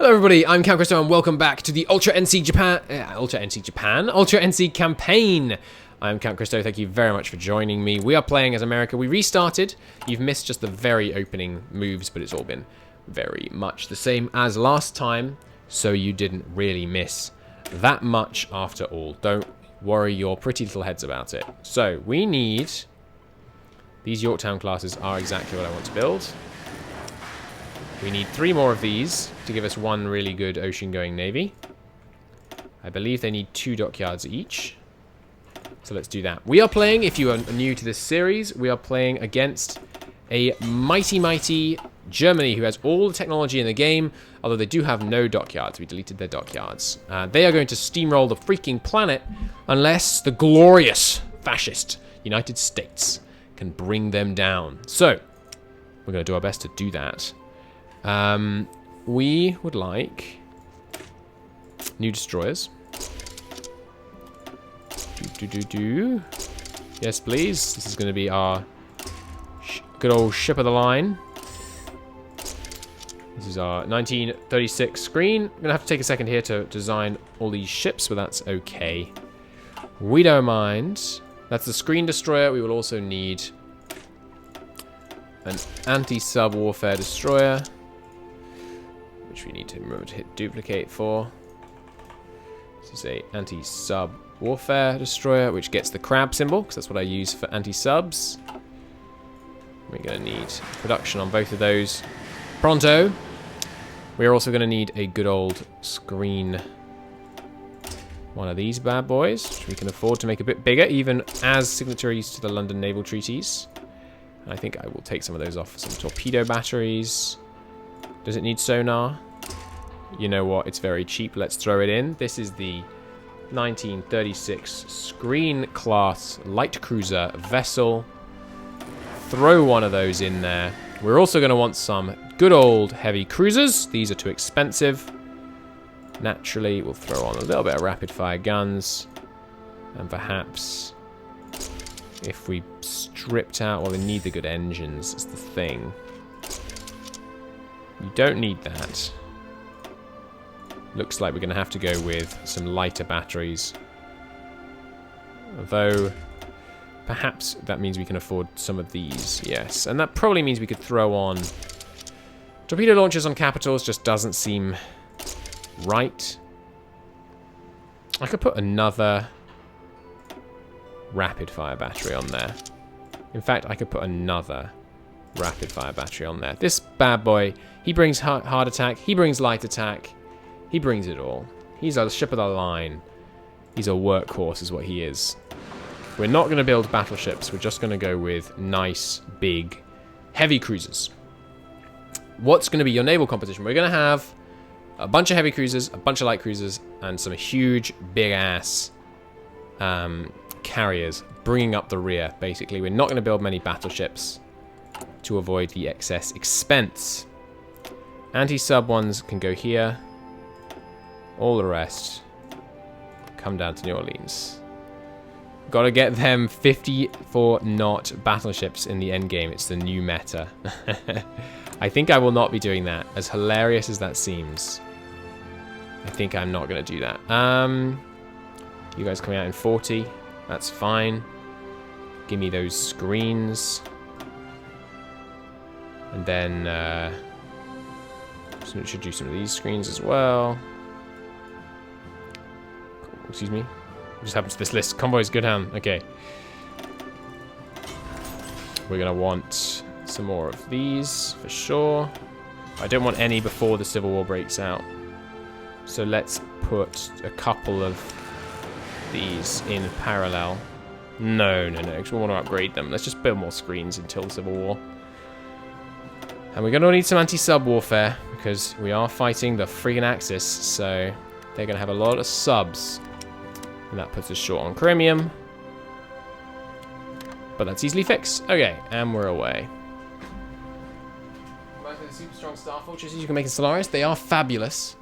Hello everybody, I'm Count Christo and welcome back to the Ultra NC campaign. I'm Count Christo, thank you very much for joining me. We are playing as America. We restarted. You've missed just the very opening moves, but it's all been very much the same as last time, so you didn't really miss that much after all. Don't worry your pretty little heads about it. So, we need... These Yorktown classes are exactly what I want to build. We need 3 more of these to give us 1 really good ocean-going navy. I believe they need 2 dockyards each. So let's do that. We are playing, if you are new to this series, we are playing against a mighty Germany who has all the technology in the game, although they do have no dockyards. We deleted their dockyards. They are going to steamroll the freaking planet unless the glorious fascist United States can bring them down. So, we're going to do our best to do that. We would like new destroyers. Yes, please. This is going to be our good old ship of the line. This is our 1936 screen. I'm going to have to take a second here to design all these ships, but that's okay. We don't mind. That's the screen destroyer. We will also need an anti-sub warfare destroyer, which we need to remember to hit duplicate for. This is a anti-sub warfare destroyer, which gets the crab symbol, because that's what I use for anti-subs. We're going to need production on both of those pronto. We're also going to need a good old screen, one of these bad boys, which we can afford to make a bit bigger, even as signatories to the London Naval Treaties. And I think I will take some of those off for some torpedo batteries. Does it need sonar? You know what? It's very cheap. Let's throw it in. This is the 1936 screen class light cruiser vessel. Throw one of those in there. We're also going to want some good old heavy cruisers. These are too expensive. Naturally, we'll throw on a little bit of rapid fire guns. And perhaps if we stripped out, well, we need the good engines is the thing. You don't need that. Looks like we're going to have to go with some lighter batteries. Although, perhaps that means we can afford some of these. Yes, and that probably means we could throw on torpedo launchers on capitals. Just doesn't seem right. I could put another rapid fire battery on there. In fact, I could put another rapid fire battery on there. This bad boy, he brings hard attack, he brings light attack, he brings it all. He's a ship of the line. He's a workhorse is what he is. We're not going to build battleships, we're just going to go with nice, big, heavy cruisers. What's going to be your naval composition? We're going to have a bunch of heavy cruisers, a bunch of light cruisers, and some huge, big-ass carriers bringing up the rear, basically. We're not going to build many battleships to avoid the excess expense. Anti-sub ones can go here. All the rest come down to New Orleans. Got to get them 54-knot battleships in the end game. It's the new meta. I think I will not be doing that, as hilarious as that seems. I think I'm not going to do that. You guys coming out in 40. That's fine. Give me those screens. And then so we should do some of these screens as well. Excuse me. What just happened to this list? Convoys, good hand. Okay. We're going to want some more of these for sure. I don't want any before the Civil War breaks out. So let's put a couple of these in parallel. No, because we want to upgrade them. Let's just build more screens until the Civil War. And we're going to need some anti-sub warfare, because we are fighting the freaking Axis, so they're going to have a lot of subs. And that puts us short on chromium. But that's easily fixed. Okay, and we're away. Super strong star fortresses you can make in Solaris. They are fabulous.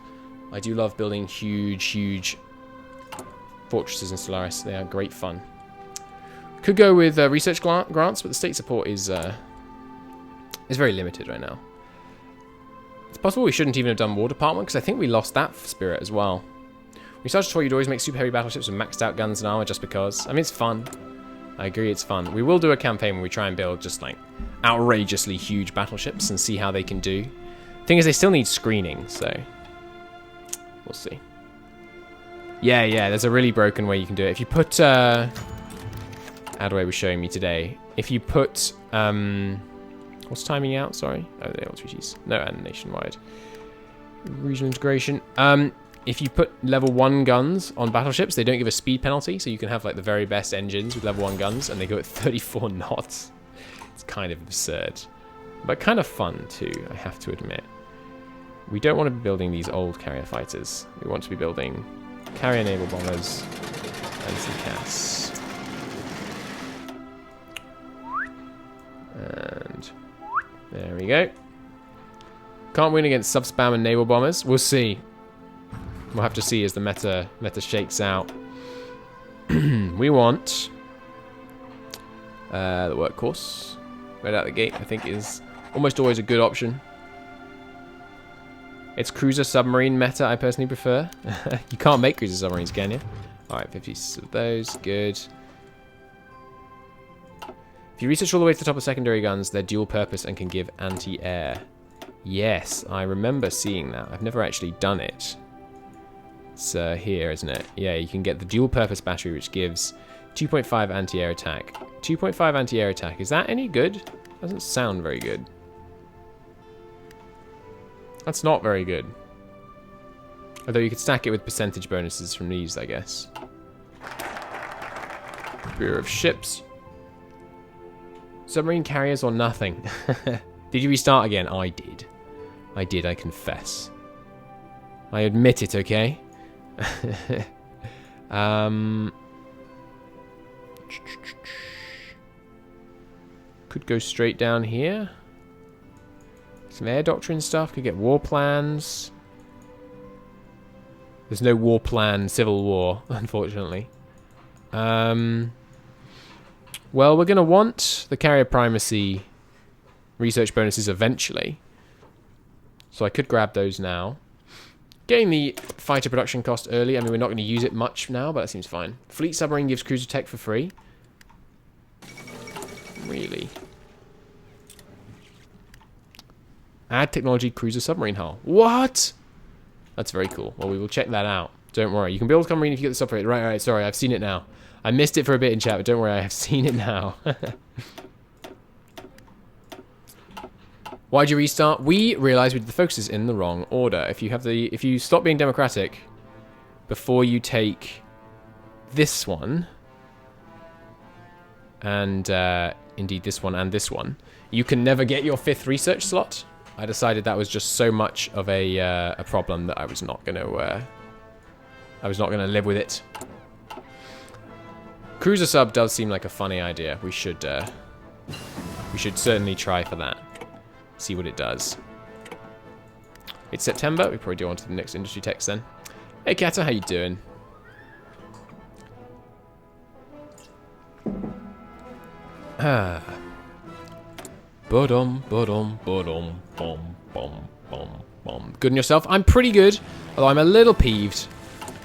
I do love building huge fortresses in Solaris. They are great fun. Could go with research grants, but the state support is very limited right now. It's possible we shouldn't even have done War Department, because I think we lost that spirit as well. We started to you'd always make super heavy battleships with maxed out guns and armor just because. I mean, it's fun. I agree, it's fun. We will do a campaign where we try and build just like outrageously huge battleships and see how they can do. Thing is, they still need screening, so we'll see. Yeah, there's a really broken way you can do it. If you put, Adway was showing me today. If you put, what's timing out? Sorry. Oh, the old species. No, and nationwide. Regional integration. If you put level 1 guns on battleships, they don't give a speed penalty, so you can have like the very best engines with level 1 guns, and they go at 34 knots. It's kind of absurd, but kind of fun too, I have to admit. We don't want to be building these old carrier fighters. We want to be building carrier naval bombers and some CAS. And there we go. Can't win against sub-spam and naval bombers. We'll see. We'll have to see as the meta shakes out. We want the workhorse. Right out the gate, I think, is almost always a good option. It's cruiser submarine meta I personally prefer. You can't make cruiser submarines, can you? Alright, 50 of those, good. If you research all the way to the top of secondary guns, they're dual purpose and can give anti-air. Yes, I remember seeing that. I've never actually done it. It's here, isn't it? Yeah, you can get the dual purpose battery, which gives 2.5 anti-air attack. 2.5 anti-air attack. Is that any good? Doesn't sound very good. That's not very good. Although you could stack it with percentage bonuses from these, I guess. Bureau of Ships. Submarine carriers or nothing. Did you restart again? I did. I confess. I admit it, okay? Could go straight down here. Some air doctrine stuff. Could get war plans. There's no war plan, civil war, unfortunately. Well, we're going to want the carrier primacy research bonuses eventually. So I could grab those now. Getting the fighter production cost early. I mean, we're not going to use it much now, but that seems fine. Fleet submarine gives cruiser tech for free. Really? Add technology cruiser submarine hull. What? That's very cool. Well, we will check that out. Don't worry. You can build a submarine if you get this upgrade. Right, sorry. I've seen it now. I missed it for a bit in chat, but don't worry. I have seen it now. Why'd you restart? We realized we did the focuses in the wrong order. If you stop being democratic before you take this one, and indeed this one and this one, you can never get your 5th research slot. I decided that was just so much of a problem that I was not going to live with it. Cruiser sub does seem like a funny idea. We should certainly try for that. See what it does. It's September. We probably do on to the next industry text then. Hey Kata, how you doing? Ah. Bodom, bodom, bodom, bom, bom, bom, bom. Good on yourself? I'm pretty good, although I'm a little peeved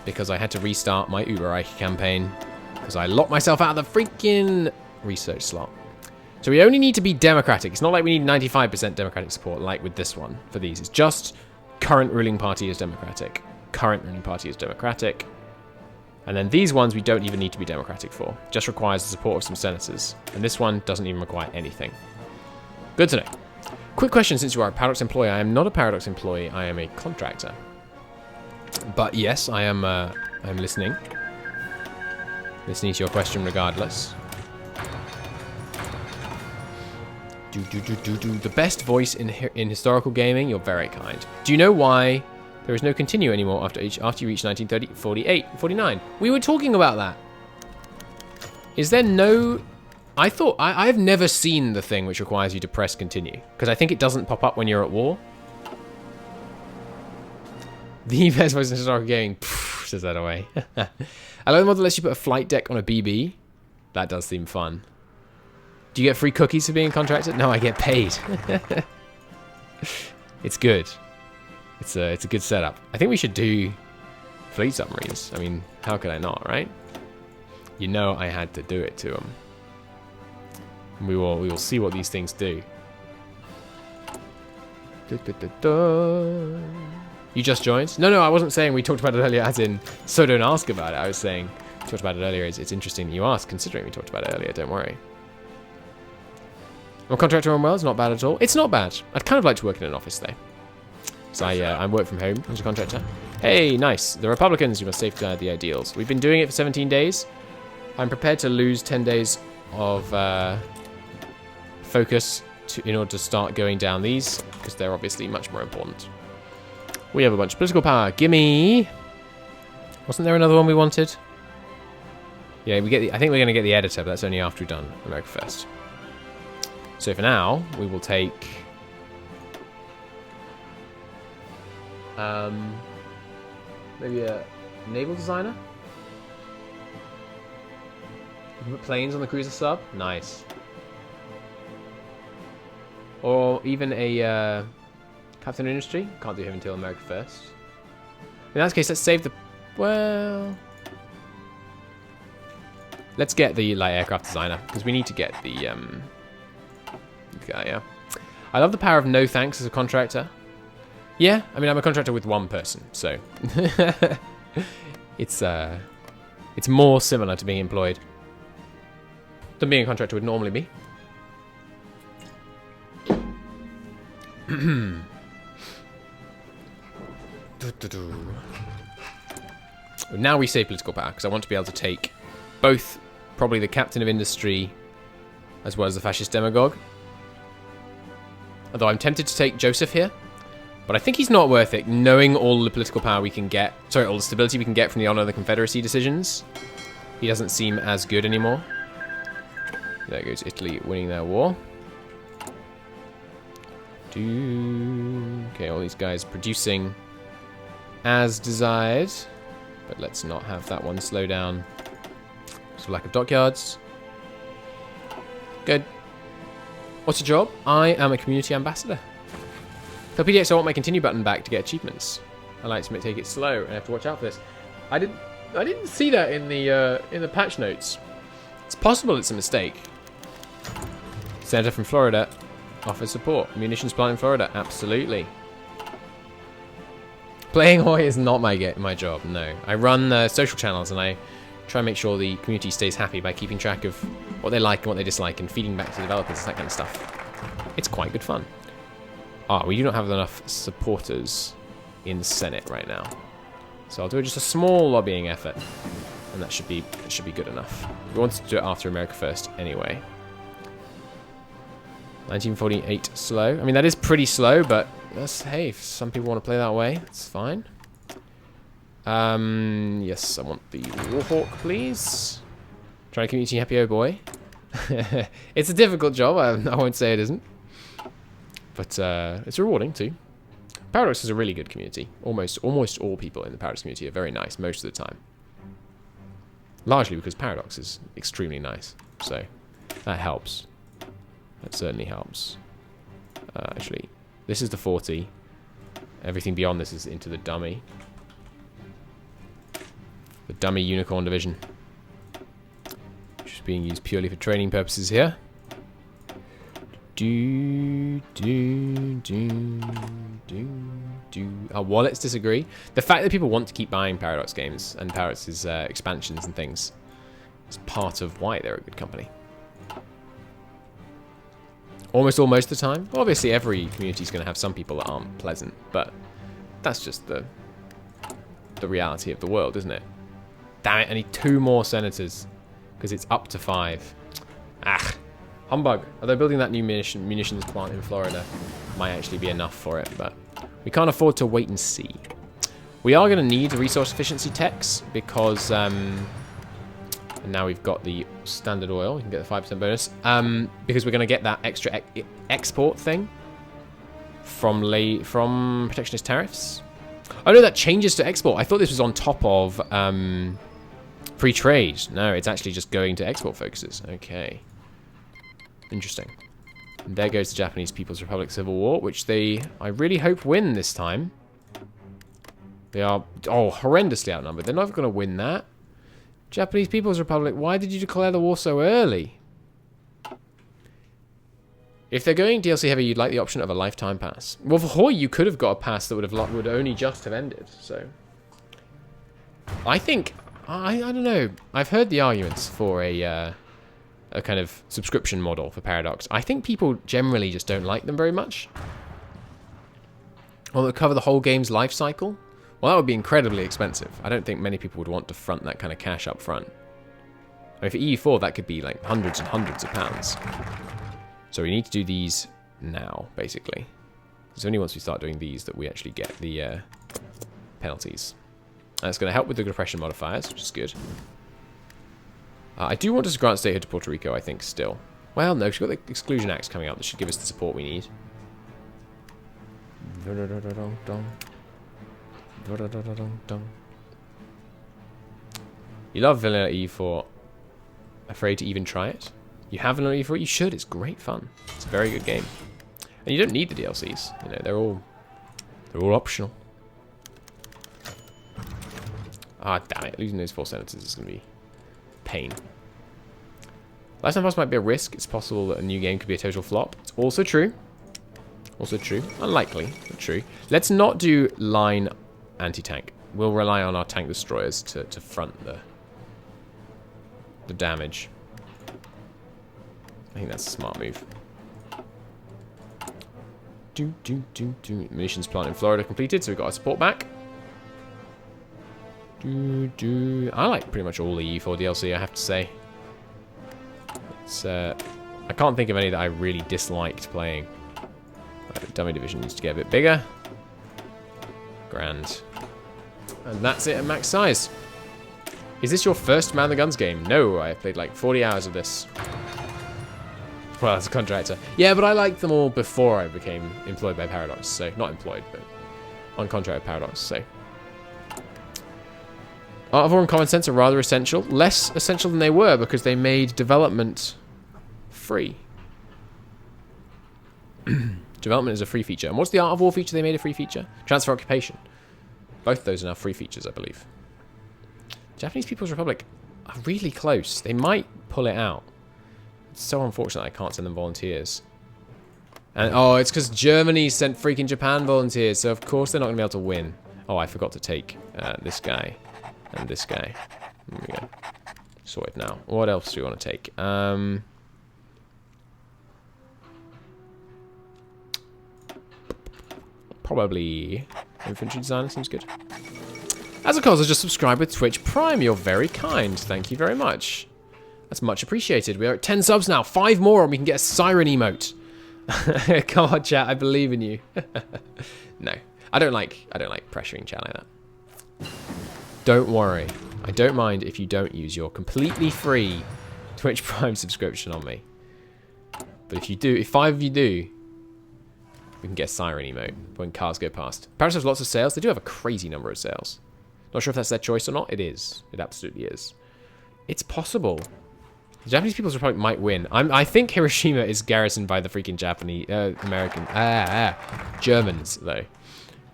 because I had to restart my Uberreich campaign because I locked myself out of the freaking research slot. So we only need to be democratic. It's not like we need 95% democratic support like with this one for these. It's just current ruling party is democratic. Current ruling party is democratic. And then these ones we don't even need to be democratic for. Just requires the support of some senators. And this one doesn't even require anything. Good to know. Quick question, since you are a Paradox employee. I am not a Paradox employee. I am a contractor. But yes, I am I'm listening. Listening to your question regardless. The best voice in historical gaming. You're very kind. Do you know why there is no continue anymore after you reach 1930, 48, 49? We were talking about that. Is there no... I thought... I've never seen the thing which requires you to press continue. Because I think it doesn't pop up when you're at war. The best voice in historical gaming. Pfft, says that away. I love the mod that lets you put a flight deck on a BB. That does seem fun. Do you get free cookies for being contracted? No, I get paid. It's good. It's a good setup. I think we should do fleet submarines. I mean, how could I not, right? You know I had to do it to them. We will see what these things do. You just joined? No, I wasn't saying we talked about it earlier as in, so don't ask about it. I was saying, we talked about it earlier. It's interesting that you asked, considering we talked about it earlier. Don't worry. I'm a contractor on Wells, not bad at all. It's not bad. I'd kind of like to work in an office, though. So I work from home as a contractor. Hey, nice. The Republicans, you must safeguard the ideals. We've been doing it for 17 days. I'm prepared to lose 10 days of focus in order to start going down these, because they're obviously much more important. We have a bunch of political power. Gimme! Wasn't there another one we wanted? Yeah, we get. I think we're going to get the editor, but that's only after we've done America First. So for now, we will take... maybe a naval designer? Put planes on the cruiser sub? Nice. Or even a captain of industry? Can't do him until America First. In that case, let's save the... Well... Let's get the light aircraft designer, because we need to get the... yeah. I love the power of no thanks as a contractor. Yeah, I mean, I'm a contractor with one person, so... it's more similar to being employed than being a contractor would normally be. Now we say political power, because I want to be able to take both probably the captain of industry as well as the fascist demagogue. Although I'm tempted to take Joseph here, but I think he's not worth it, knowing all the political power we can get, sorry, all the stability we can get from the honor of the Confederacy decisions. He doesn't seem as good anymore. There goes Italy winning their war. Okay, all these guys producing as desired, but let's not have that one slow down because of lack of dockyards. Good. What's your job? I am a community ambassador. For PDX, I want my continue button back to get achievements. I like to take it slow, and I have to watch out for this. I didn't see that in the patch notes. It's possible it's a mistake. Senator from Florida offers support. Munitions plant in Florida, absolutely. Playing Hoy is not my job. No, I run social channels and I try and make sure the community stays happy by keeping track of what they like and what they dislike and feeding back to developers, that kind of stuff. It's quite good fun. We do not have enough supporters in the Senate right now, so I'll do just a small lobbying effort, and that should be good enough. We wanted to do it after America First anyway. 1948 slow. I mean, that is pretty slow, but that's, hey, if some people want to play that way, it's fine. Yes, I want the Warhawk, please. Trying to keep you happy, oh boy. It's a difficult job, I won't say it isn't. But it's rewarding too. Paradox is a really good community. Almost all people in the Paradox community are very nice most of the time. Largely because Paradox is extremely nice. So that helps. That certainly helps. Actually, this is the 40. Everything beyond this is into the dummy. The dummy unicorn division. Which is being used purely for training purposes here. Our wallets disagree. The fact that people want to keep buying Paradox games and Paradox's expansions and things is part of why they're a good company. Almost all most of the time. Well, obviously, every community is going to have some people that aren't pleasant, but that's just the reality of the world, isn't it? Damn it, I need 2 more senators because it's up to 5. Ah, humbug. Although building that new munitions plant in Florida might actually be enough for it, but we can't afford to wait and see. We are going to need the resource efficiency techs because, and now we've got the standard oil. We can get the 5% bonus because we're going to get that extra export thing from protectionist tariffs. Oh no, that changes to export. I thought this was on top of free trade. No, it's actually just going to export focuses. Okay. Interesting. And there goes the Japanese People's Republic Civil War, which I really hope win this time. They are, oh, horrendously outnumbered. They're not going to win that. Japanese People's Republic, why did you declare the war so early? If they're going DLC heavy, you'd like the option of a lifetime pass. Well, for Hoi, you could have got a pass that would only just have ended. So, I think, I don't know. I've heard the arguments for a kind of subscription model for Paradox. I think people generally just don't like them very much. Well, that cover the whole game's life cycle. Well, that would be incredibly expensive. I don't think many people would want to front that kind of cash up front. I mean, for EU4, that could be like hundreds and hundreds of pounds. So we need to do these now, basically. It's only once we start doing these that we actually get the penalties. And it's going to help with the repression modifiers, which is good. I do want to grant statehood to Puerto Rico, I think, still. Well, no, we've got the Exclusion Acts coming up that should give us the support we need. You love Vanilla E4. Afraid to even try it? You have Vanilla E4? You should. It's great fun. It's a very good game. And you don't need the DLCs. You know, they're all optional. Ah, damn it. Losing those 4 senators is going to be pain. Lifetime pass might be a risk. It's possible that a new game could be a total flop. It's also true. Also true. Unlikely, but true. Let's not do line anti-tank. We'll rely on our tank destroyers to front the damage. I think that's a smart move. Munitions plant in Florida completed, so we've got our support back. I like pretty much all the E4 DLC, I have to say. It's, I can't think of any that I really disliked playing. Dummy Division needs to get a bit bigger. Grand. And that's it at max size. Is this your first Man the Guns game? No, I played like 40 hours of this. Well, as a contractor. Yeah, but I liked them all before I became employed by Paradox. So, not employed, but on contract with Paradox, so. Art of War and Common Sense are rather essential. Less essential than they were because they made development free. Development is a free feature. And what's the Art of War feature they made a free feature? Transfer Occupation. Both of those are now free features, I believe. Japanese People's Republic are really close. They might pull it out. It's so unfortunate I can't send them volunteers. And oh, it's because Germany sent freaking Japan volunteers, so of course they're not going to be able to win. Oh, I forgot to take this guy and this guy. There we go. Sorted now. What else do we want to take? Probably infantry designer seems good. As a cause, I just subscribed with Twitch Prime. You're very kind. Thank you very much. That's much appreciated. We are at 10 subs now. 5 more and we can get a siren emote. Come on, chat. I believe in you. No. I don't like pressuring chat like that. Don't worry. I don't mind if you don't use your completely free Twitch Prime subscription on me. But if you do, if 5 of you do, we can get a siren emote when cars go past. Paris has lots of sales. They do have a crazy number of sales. Not sure if that's their choice or not. It is. It absolutely is. It's possible. The Japanese People's Republic might win. I think Hiroshima is garrisoned by the freaking Japanese, Germans, though.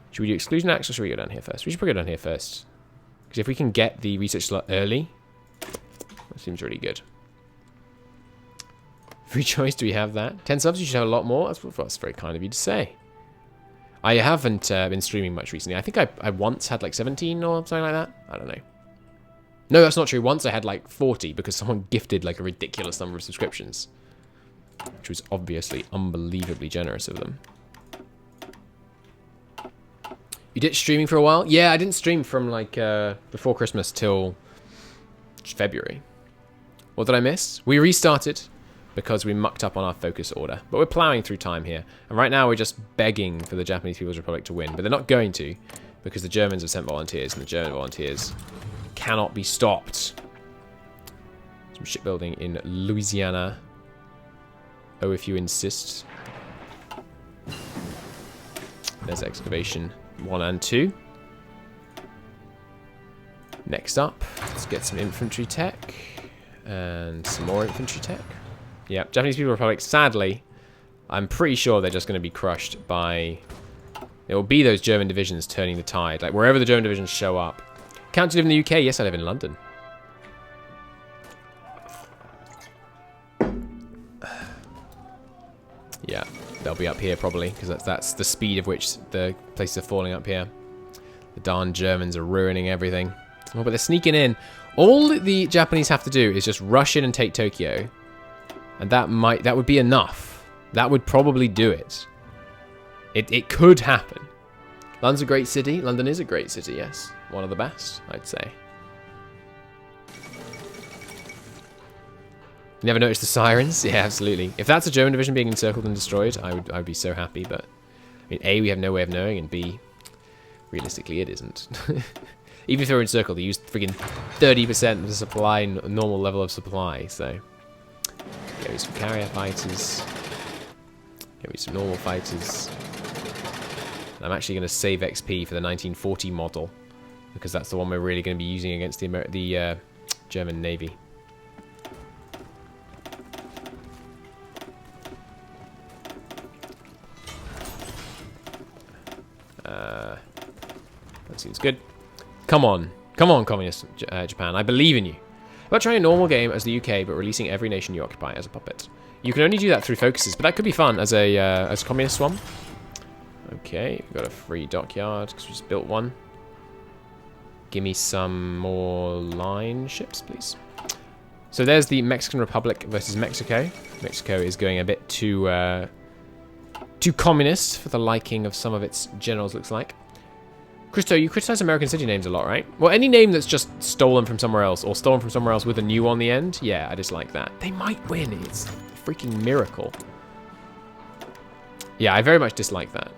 Should we do exclusion acts or should we go down here first? We should probably go down here first. Because if we can get the research slot early, that seems really good. Free choice, do we have that? 10 subs, you should have a lot more. That's very kind of you to say. I haven't been streaming much recently. I think I once had like 17 or something like that. I don't know. No, that's not true. Once I had like 40 because someone gifted like a ridiculous number of subscriptions. Which was obviously unbelievably generous of them. You did streaming for a while? Yeah, I didn't stream from like before Christmas till February. What did I miss? We restarted because we mucked up on our focus order. But we're plowing through time here. And right now we're just begging for the Japanese People's Republic to win. But they're not going to because the Germans have sent volunteers and the German volunteers cannot be stopped. Some shipbuilding in Louisiana. Oh, if you insist. There's excavation 1 and 2. Next up, let's get some infantry tech. And some more infantry tech. Yeah, Japanese People's Republic, sadly, I'm pretty sure they're just going to be crushed by It will be those German divisions turning the tide. Like, wherever the German divisions show up. Count to live in the UK? Yes, I live in London. Yeah, they'll be up here probably, because that's the speed of which the places are falling up here. The darn Germans are ruining everything. Oh, but they're sneaking in. All the Japanese have to do is just rush in and take Tokyo. And that would be enough. That would probably do it. It could happen. London's a great city. London is a great city, yes. One of the best, I'd say. You never noticed the sirens? Yeah, absolutely. If that's a German division being encircled and destroyed, I would be so happy. But I mean, A, we have no way of knowing, and B, realistically, it isn't. Even if they're encircled, they use friggin' 30% of the supply, normal level of supply. So, get me some carrier fighters. Get me some normal fighters. And I'm actually going to save XP for the 1940 model, because that's the one we're really going to be using against the German Navy. That seems good. Come on, communist Japan. I believe in you. About trying a normal game as the UK, but releasing every nation you occupy as a puppet. You can only do that through focuses, but that could be fun as a communist swan. Okay, we've got a free dockyard because we just built one. Give me some more line ships, please. So there's the Mexican Republic versus Mexico. Mexico is going a bit too communist for the liking of some of its generals, looks like. Christo, you criticize American city names a lot, right? Well, any name that's just stolen from somewhere else, or stolen from somewhere else with a new on the end, yeah, I dislike that. They might win. It's a freaking miracle. Yeah, I very much dislike that.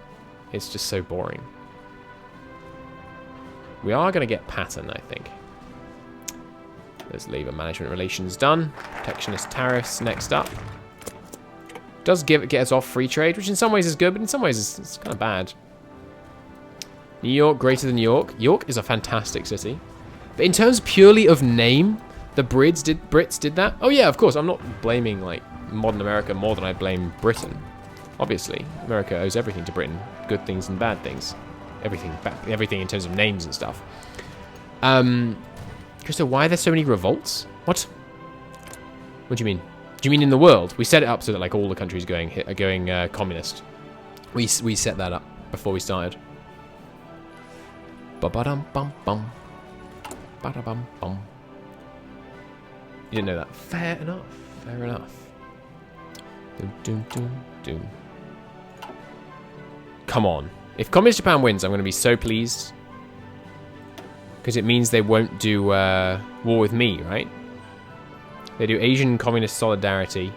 It's just so boring. We are going to get pattern, I think. There's labor management relations done. Protectionist tariffs next up. Does get us off free trade, which in some ways is good, but in some ways it's kind of bad. New York greater than York. York is a fantastic city. But in terms purely of name, the Brits did that. Oh yeah, of course. I'm not blaming like modern America more than I blame Britain. Obviously, America owes everything to Britain. Good things and bad things. Everything in terms of names and stuff. Christo, why are there so many revolts? What? What do you mean? Do you mean in the world? We set it up so that like all the countries are going communist. We set that up before we started. Ba-ba-dum-bum-bum. Ba-da-bum-bum. You didn't know that. Fair enough. Fair enough. Doom, doom, doom, doom. Come on. If Communist Japan wins, I'm going to be so pleased. Because it means they won't do war with me, right? They do Asian Communist Solidarity.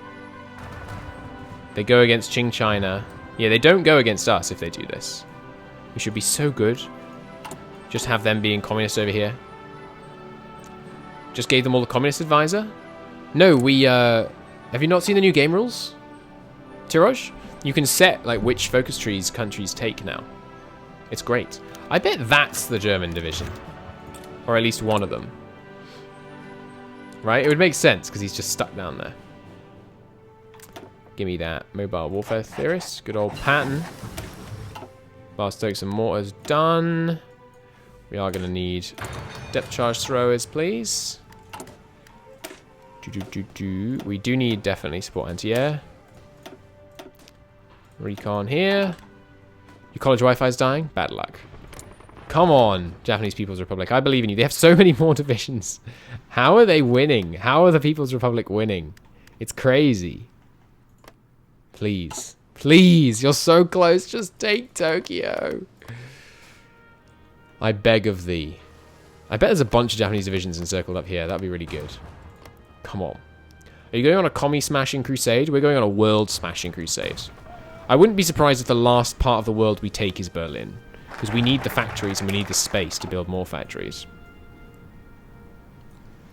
They go against Qing China. Yeah, they don't go against us if they do this. We should be so good. Just have them being communist over here. Just gave them all the communist advisor? No, we, have you not seen the new game rules? Tiroj? You can set, like, which focus trees countries take now. It's great. I bet that's the German division. Or at least one of them. Right? It would make sense, because he's just stuck down there. Give me that. Mobile Warfare Theorist. Good old Patton. Bar Stokes and Mortars done. We are going to need depth charge throwers, please. We do need definitely support anti-air. Recon here. Your college Wi-Fi is dying? Bad luck. Come on, Japanese People's Republic. I believe in you. They have so many more divisions. How are they winning? How are the People's Republic winning? It's crazy. Please. Please. You're so close. Just take Tokyo. I beg of thee. I bet there's a bunch of Japanese divisions encircled up here. That'd be really good. Come on. Are you going on a commie smashing crusade? We're going on a world smashing crusade. I wouldn't be surprised if the last part of the world we take is Berlin. Because we need the factories and we need the space to build more factories.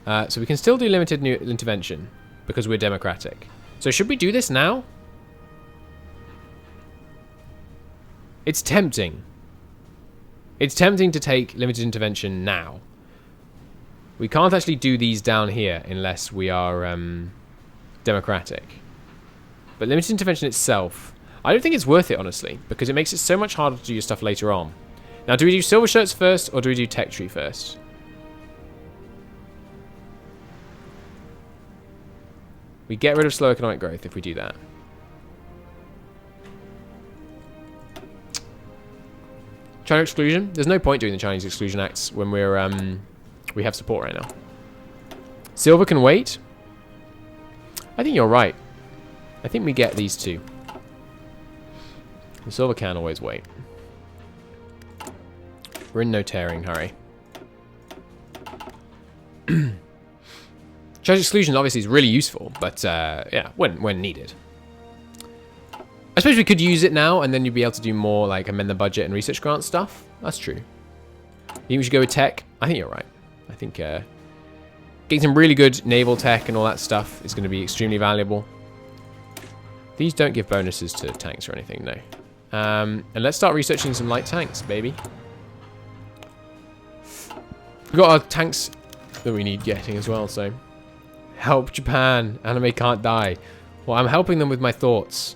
So we can still do limited new intervention. Because we're democratic. So should we do this now? It's tempting. It's tempting to take limited intervention now. We can't actually do these down here unless we are democratic. But limited intervention itself... I don't think it's worth it, honestly, because it makes it so much harder to do your stuff later on. Now, do we do silver shirts first, or do we do tech tree first? We get rid of slow economic growth if we do that. China exclusion? There's no point doing the Chinese exclusion acts when we're we have support right now. Silver can wait. I think you're right. I think we get these two. The silver can always wait. We're in no tearing hurry. Charge exclusion obviously is really useful, but yeah, when needed. I suppose we could use it now, and then you'd be able to do more like amend the budget and research grant stuff. That's true. You think we should go with tech? I think you're right. I think getting some really good naval tech and all that stuff is going to be extremely valuable. These don't give bonuses to tanks or anything, no. And let's start researching some light tanks, baby. We've got our tanks that we need getting as well, so... Help Japan. Anime can't die. Well, I'm helping them with my thoughts.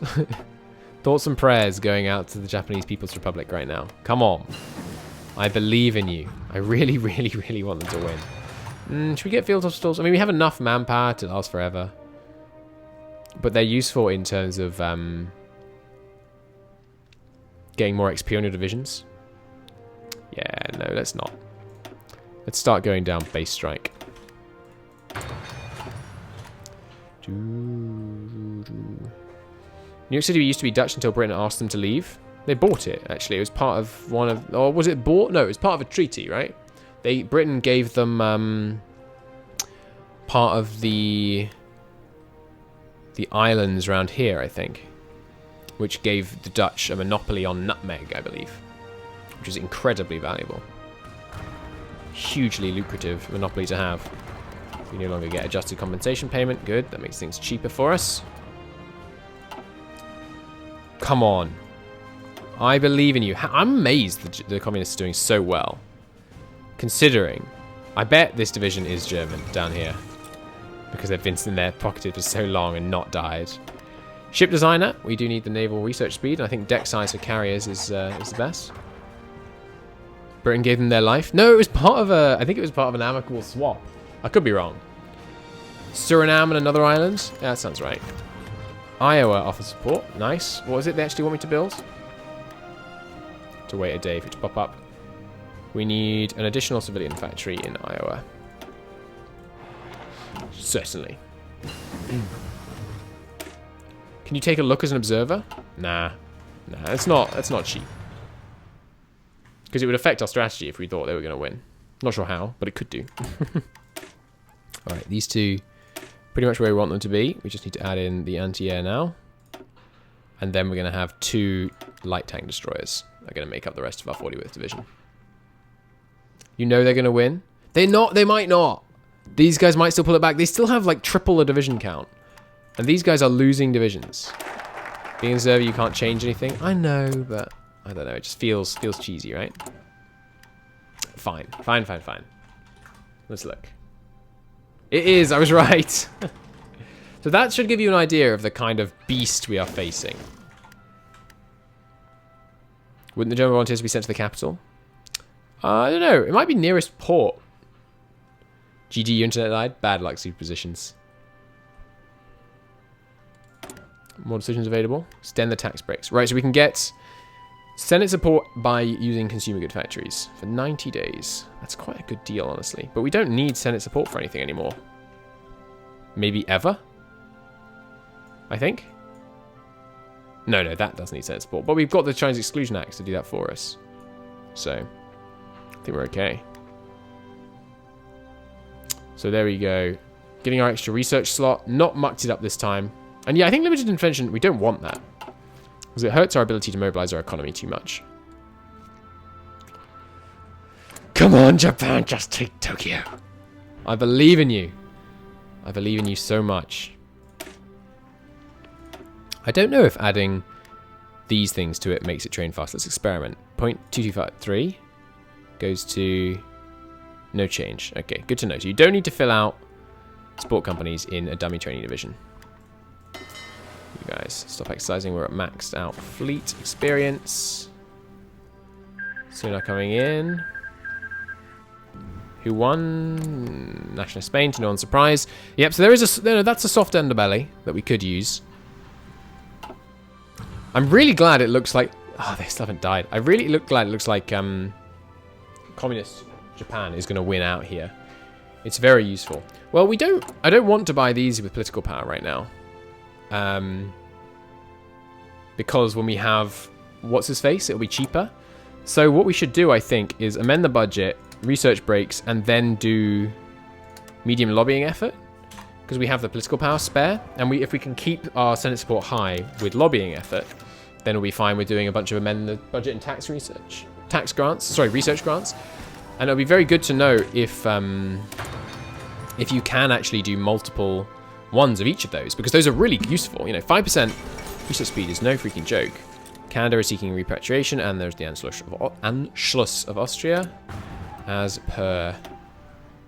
Thoughts and prayers going out to the Japanese People's Republic right now. Come on. I believe in you. I really, really, really want them to win. Should we get field hospitals? I mean, we have enough manpower to last forever. But they're useful in terms of getting more XP on your divisions. Yeah, no, let's not. Let's start going down base strike. New York City used to be Dutch until Britain asked them to leave. They bought it, actually. It was part of one of... Or was it bought? No, it was part of a treaty, right? Britain gave them part of the islands around here, I think. Which gave the Dutch a monopoly on nutmeg, I believe. Which is incredibly valuable. Hugely lucrative monopoly to have. We no longer get adjusted compensation payment. Good, that makes things cheaper for us. Come on. I believe in you. I'm amazed that the communists are doing so well. Considering, I bet this division is German down here. Because they've been in there pocketed for so long and not died. Ship designer, we do need the naval research speed. I think deck size for carriers is the best. Britain gave them their life. No, it was part of a... I think it was part of an amicable swap. I could be wrong. Suriname and another island? Yeah, that sounds right. Iowa offers support. Nice. What is it they actually want me to build? To wait a day for it to pop up. We need an additional civilian factory in Iowa. Certainly. Can you take a look as an observer? Nah. Nah, it's not cheap. Because it would affect our strategy if we thought they were going to win. Not sure how, but it could do. Alright, these two, pretty much where we want them to be. We just need to add in the anti-air now. And then we're going to have 2 light tank destroyers. They're going to make up the rest of our 40th division. You know they're going to win? They're not, they might not. These guys might still pull it back. They still have like triple the division count. And these guys are losing divisions. Being an observer, you can't change anything. I know, but I don't know. It just feels cheesy, right? Fine. Fine. Let's look. It is. I was right. So that should give you an idea of the kind of beast we are facing. Wouldn't the German volunteers be sent to the capital? I don't know. It might be nearest port. GG, your internet died. Bad luck, superpositions. More decisions available. Extend the tax breaks. Right, so we can get Senate support by using consumer good factories for 90 days. That's quite a good deal, honestly. But we don't need Senate support for anything anymore. Maybe ever? I think? No, that does need Senate support. But we've got the Chinese Exclusion Acts to do that for us. So, I think we're okay. So there we go. Getting our extra research slot. Not mucked it up this time. And yeah, I think limited intervention, we don't want that. Because it hurts our ability to mobilize our economy too much. Come on, Japan, just take Tokyo. I believe in you. I believe in you so much. I don't know if adding these things to it makes it train fast. Let's experiment. 0.2253 goes to no change. Okay, good to know. So you don't need to fill out sport companies in a dummy training division. You exercise. Stop exercising. We're at maxed out fleet experience. Soon coming in. Who won? National Spain, to no one's surprise. Yep, so there is that's a soft underbelly that we could use. I'm really glad it looks like... Oh, they still haven't died. I really glad it looks like communist Japan is going to win out here. It's very useful. Well, I don't want to buy these with political power right now. Because when we have... What's his face? It'll be cheaper. So what we should do, I think, is amend the budget, research breaks, and then do medium lobbying effort. Because we have the political power spare. And if we can keep our Senate support high with lobbying effort, then we'll be fine with doing a bunch of amend the budget and research grants. And it'll be very good to know if you can actually do multiple ones of each of those, because those are really useful. You know, 5% research speed is no freaking joke. Canada is seeking repatriation, and there's the Anschluss of Austria, as per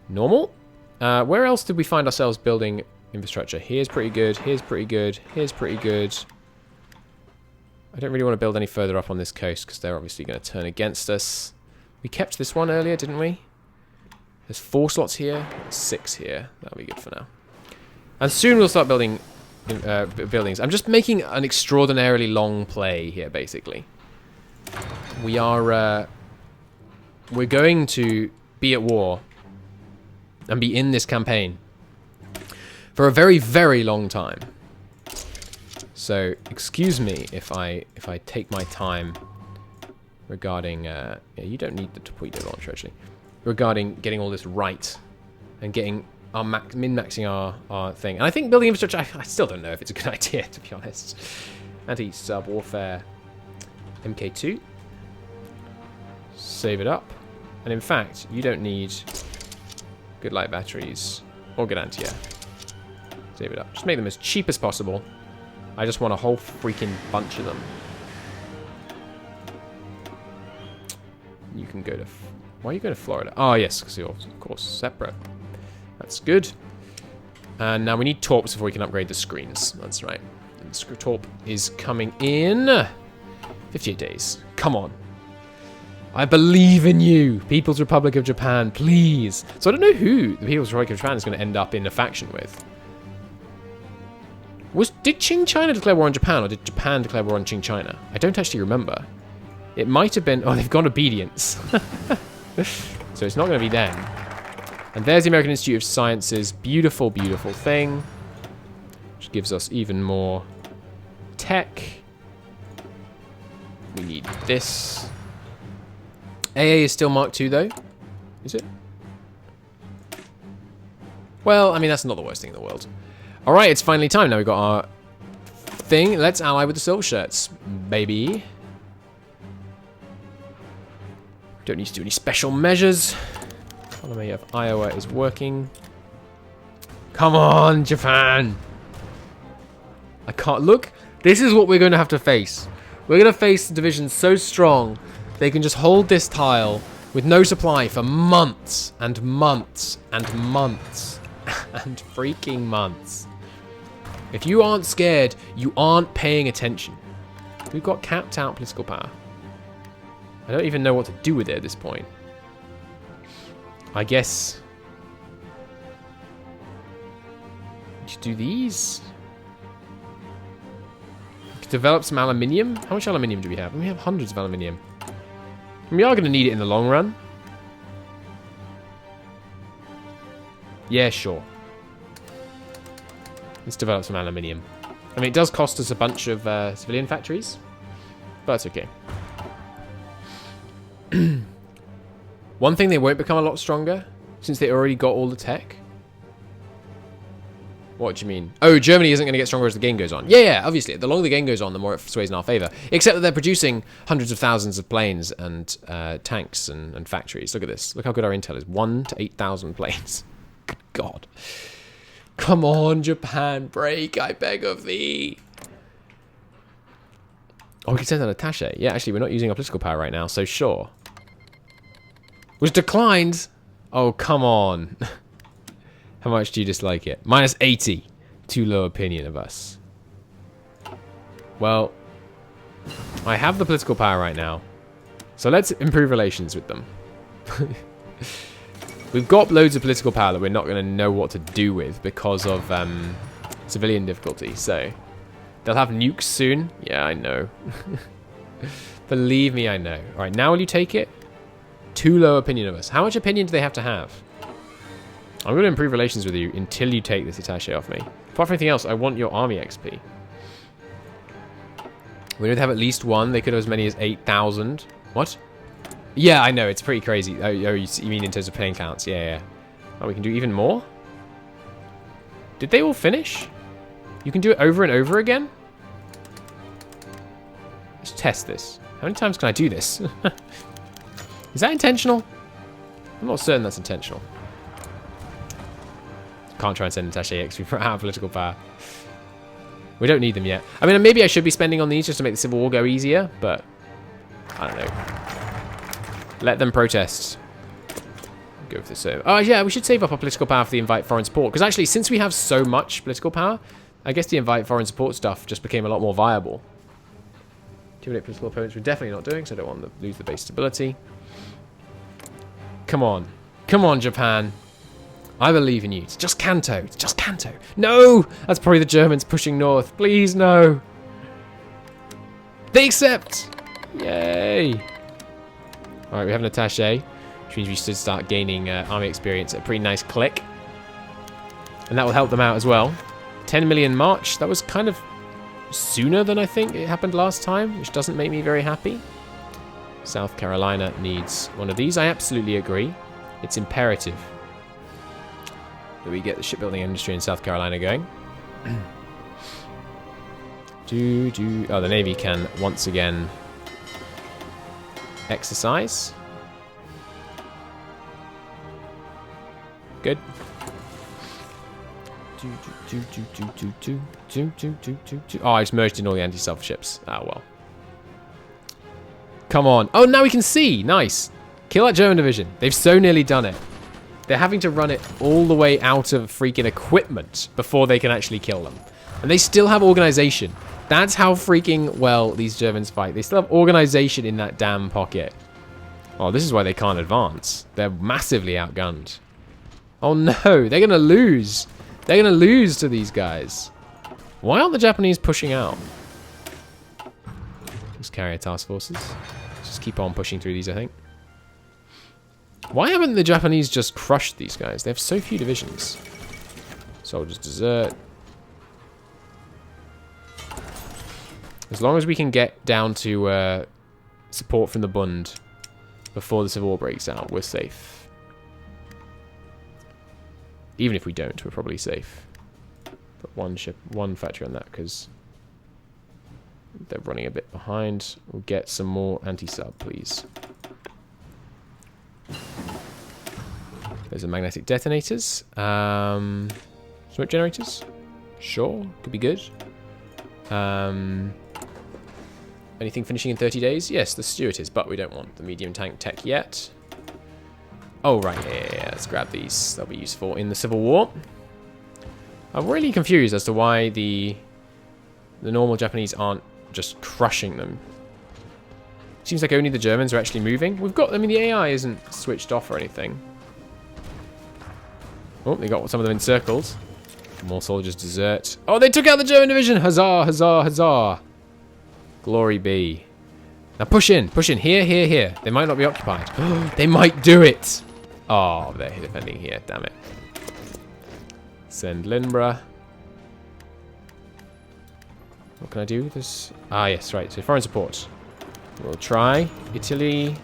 normal. Where else did we find ourselves building infrastructure? Here's pretty good, here's pretty good, here's pretty good. I don't really want to build any further up on this coast, because they're obviously going to turn against us. We kept this one earlier, didn't we? There's 4 slots here, 6 here. That'll be good for now. And soon we'll start building buildings. I'm just making an extraordinarily long play here, basically. We're going to be at war and be in this campaign for a very, very long time. So excuse me if I take my time regarding yeah, you don't need the torpedo launcher actually. Regarding getting all this right and getting our min-maxing our thing. And I think building infrastructure, I still don't know if it's a good idea, to be honest. Anti-sub warfare MK2. Save it up. And in fact, you don't need good light batteries or good anti-air. Save it up. Just make them as cheap as possible. I just want a whole freaking bunch of them. You can go to... Why are you going to Florida? Oh, yes, because you're, of course, separate. That's good. And now we need torps before we can upgrade the screens. That's right. And the torp is coming in 58 days. Come on. I believe in you, People's Republic of Japan, please. So I don't know who the People's Republic of Japan is going to end up in a faction with. Did Qing China declare war on Japan, or did Japan declare war on Qing China? I don't actually remember. It might have been... Oh, they've gone obedience. So it's not going to be them. And there's the American Institute of Sciences. Beautiful, beautiful thing. Which gives us even more tech. We need this. AA is still Mark II, though. Is it? Well, I mean, that's not the worst thing in the world. Alright, it's finally time. Now we've got our thing. Let's ally with the Silver Shirts, baby. Don't need to do any special measures. Economy of Iowa is working. Come on, Japan! I can't... Look, this is what we're going to have to face. We're going to face divisions so strong, they can just hold this tile with no supply for months and months and months and freaking months. If you aren't scared, you aren't paying attention. We've got capped out political power. I don't even know what to do with it at this point. I guess... Just do these. Develop some aluminium. How much aluminium do we have? We have hundreds of aluminium. We are going to need it in the long run. Yeah, sure. Let's develop some aluminium. I mean, it does cost us a bunch of civilian factories, but it's okay. One thing, they won't become a lot stronger since they already got all the tech. What do you mean? Oh, Germany isn't going to get stronger as the game goes on. Yeah, obviously. The longer the game goes on, the more it sways in our favor. Except that they're producing hundreds of thousands of planes and tanks and factories. Look at this. Look how good our intel is. 1 to 8,000 planes. Good God. Come on, Japan. Break, I beg of thee. Oh, we can send an attaché. Yeah, actually, we're not using our political power right now, so sure. Was declined. Oh, come on. How much do you dislike it? -80. Too low opinion of us. Well, I have the political power right now. So let's improve relations with them. We've got loads of political power that we're not going to know what to do with because of civilian difficulty. So they'll have nukes soon. Yeah, I know. Believe me, I know. All right, now will you take it? Too low opinion of us. How much opinion do they have to have? I'm going to improve relations with you until you take this attaché off me. Apart from anything else, I want your army XP. We would have at least one. They could have as many as 8,000. What? Yeah, I know. It's pretty crazy. Oh, you mean in terms of playing counts? Yeah, yeah. Oh, we can do even more? Did they all finish? You can do it over and over again? Let's test this. How many times can I do this? Is that intentional? I'm not certain that's intentional. Can't try and send attaché XP for our political power. We don't need them yet. I mean, maybe I should be spending on these just to make the Civil War go easier, but I don't know. Let them protest. Go for the serve. Oh, yeah, we should save up our political power for the invite foreign support. Because actually, since we have so much political power, I guess the invite foreign support stuff just became a lot more viable. Intimidate political opponents we're definitely not doing, so I don't want to lose the base stability. Come on. Come on, Japan. I believe in you. It's just Kanto. It's just Kanto. No! That's probably the Germans pushing north. Please, no. They accept! Yay! Alright, we have an attaché, which means we should start gaining army experience at a pretty nice click. And that will help them out as well. 10 million March. That was kind of sooner than I think it happened last time, which doesn't make me very happy. South Carolina needs one of these. I absolutely agree. It's imperative that we get the shipbuilding industry in South Carolina going. Oh, the Navy can once again exercise. Good. Oh, I just merged in all the anti-self ships. Oh, well. Come on. Oh, now we can see. Nice. Kill that German division. They've so nearly done it. They're having to run it all the way out of freaking equipment before they can actually kill them. And they still have organization. That's how freaking well these Germans fight. They still have organization in that damn pocket. Oh, this is why they can't advance. They're massively outgunned. Oh no, they're going to lose. They're going to lose to these guys. Why aren't the Japanese pushing out? Just carrier task forces. Just keep on pushing through these, I think. Why haven't the Japanese just crushed these guys? They have so few divisions. Soldiers desert. As long as we can get down to support from the Bund before the Civil War breaks out, we're safe. Even if we don't, we're probably safe. Put one factory on that because they're running a bit behind. We'll get some more anti-sub, please. Those are magnetic detonators. Smoke generators? Sure, could be good. Anything finishing in 30 days? Yes, the Stuart is, but we don't want the medium tank tech yet. Oh, right, yeah, let's grab these. They'll be useful in the Civil War. I'm really confused as to why the normal Japanese aren't just crushing them. Seems like only the Germans are actually moving. We've got, I mean, the AI isn't switched off or anything. Oh, they got some of them encircled. More soldiers desert. Oh, they took out the German division! Huzzah, huzzah, huzzah! Glory be. Now push in. Push in. Here, here, here. They might not be occupied. They might do it! Oh, they're defending here. Damn it. Send Lindborough. What can I do with this? Ah, yes, right. So foreign support. We'll try. Italy.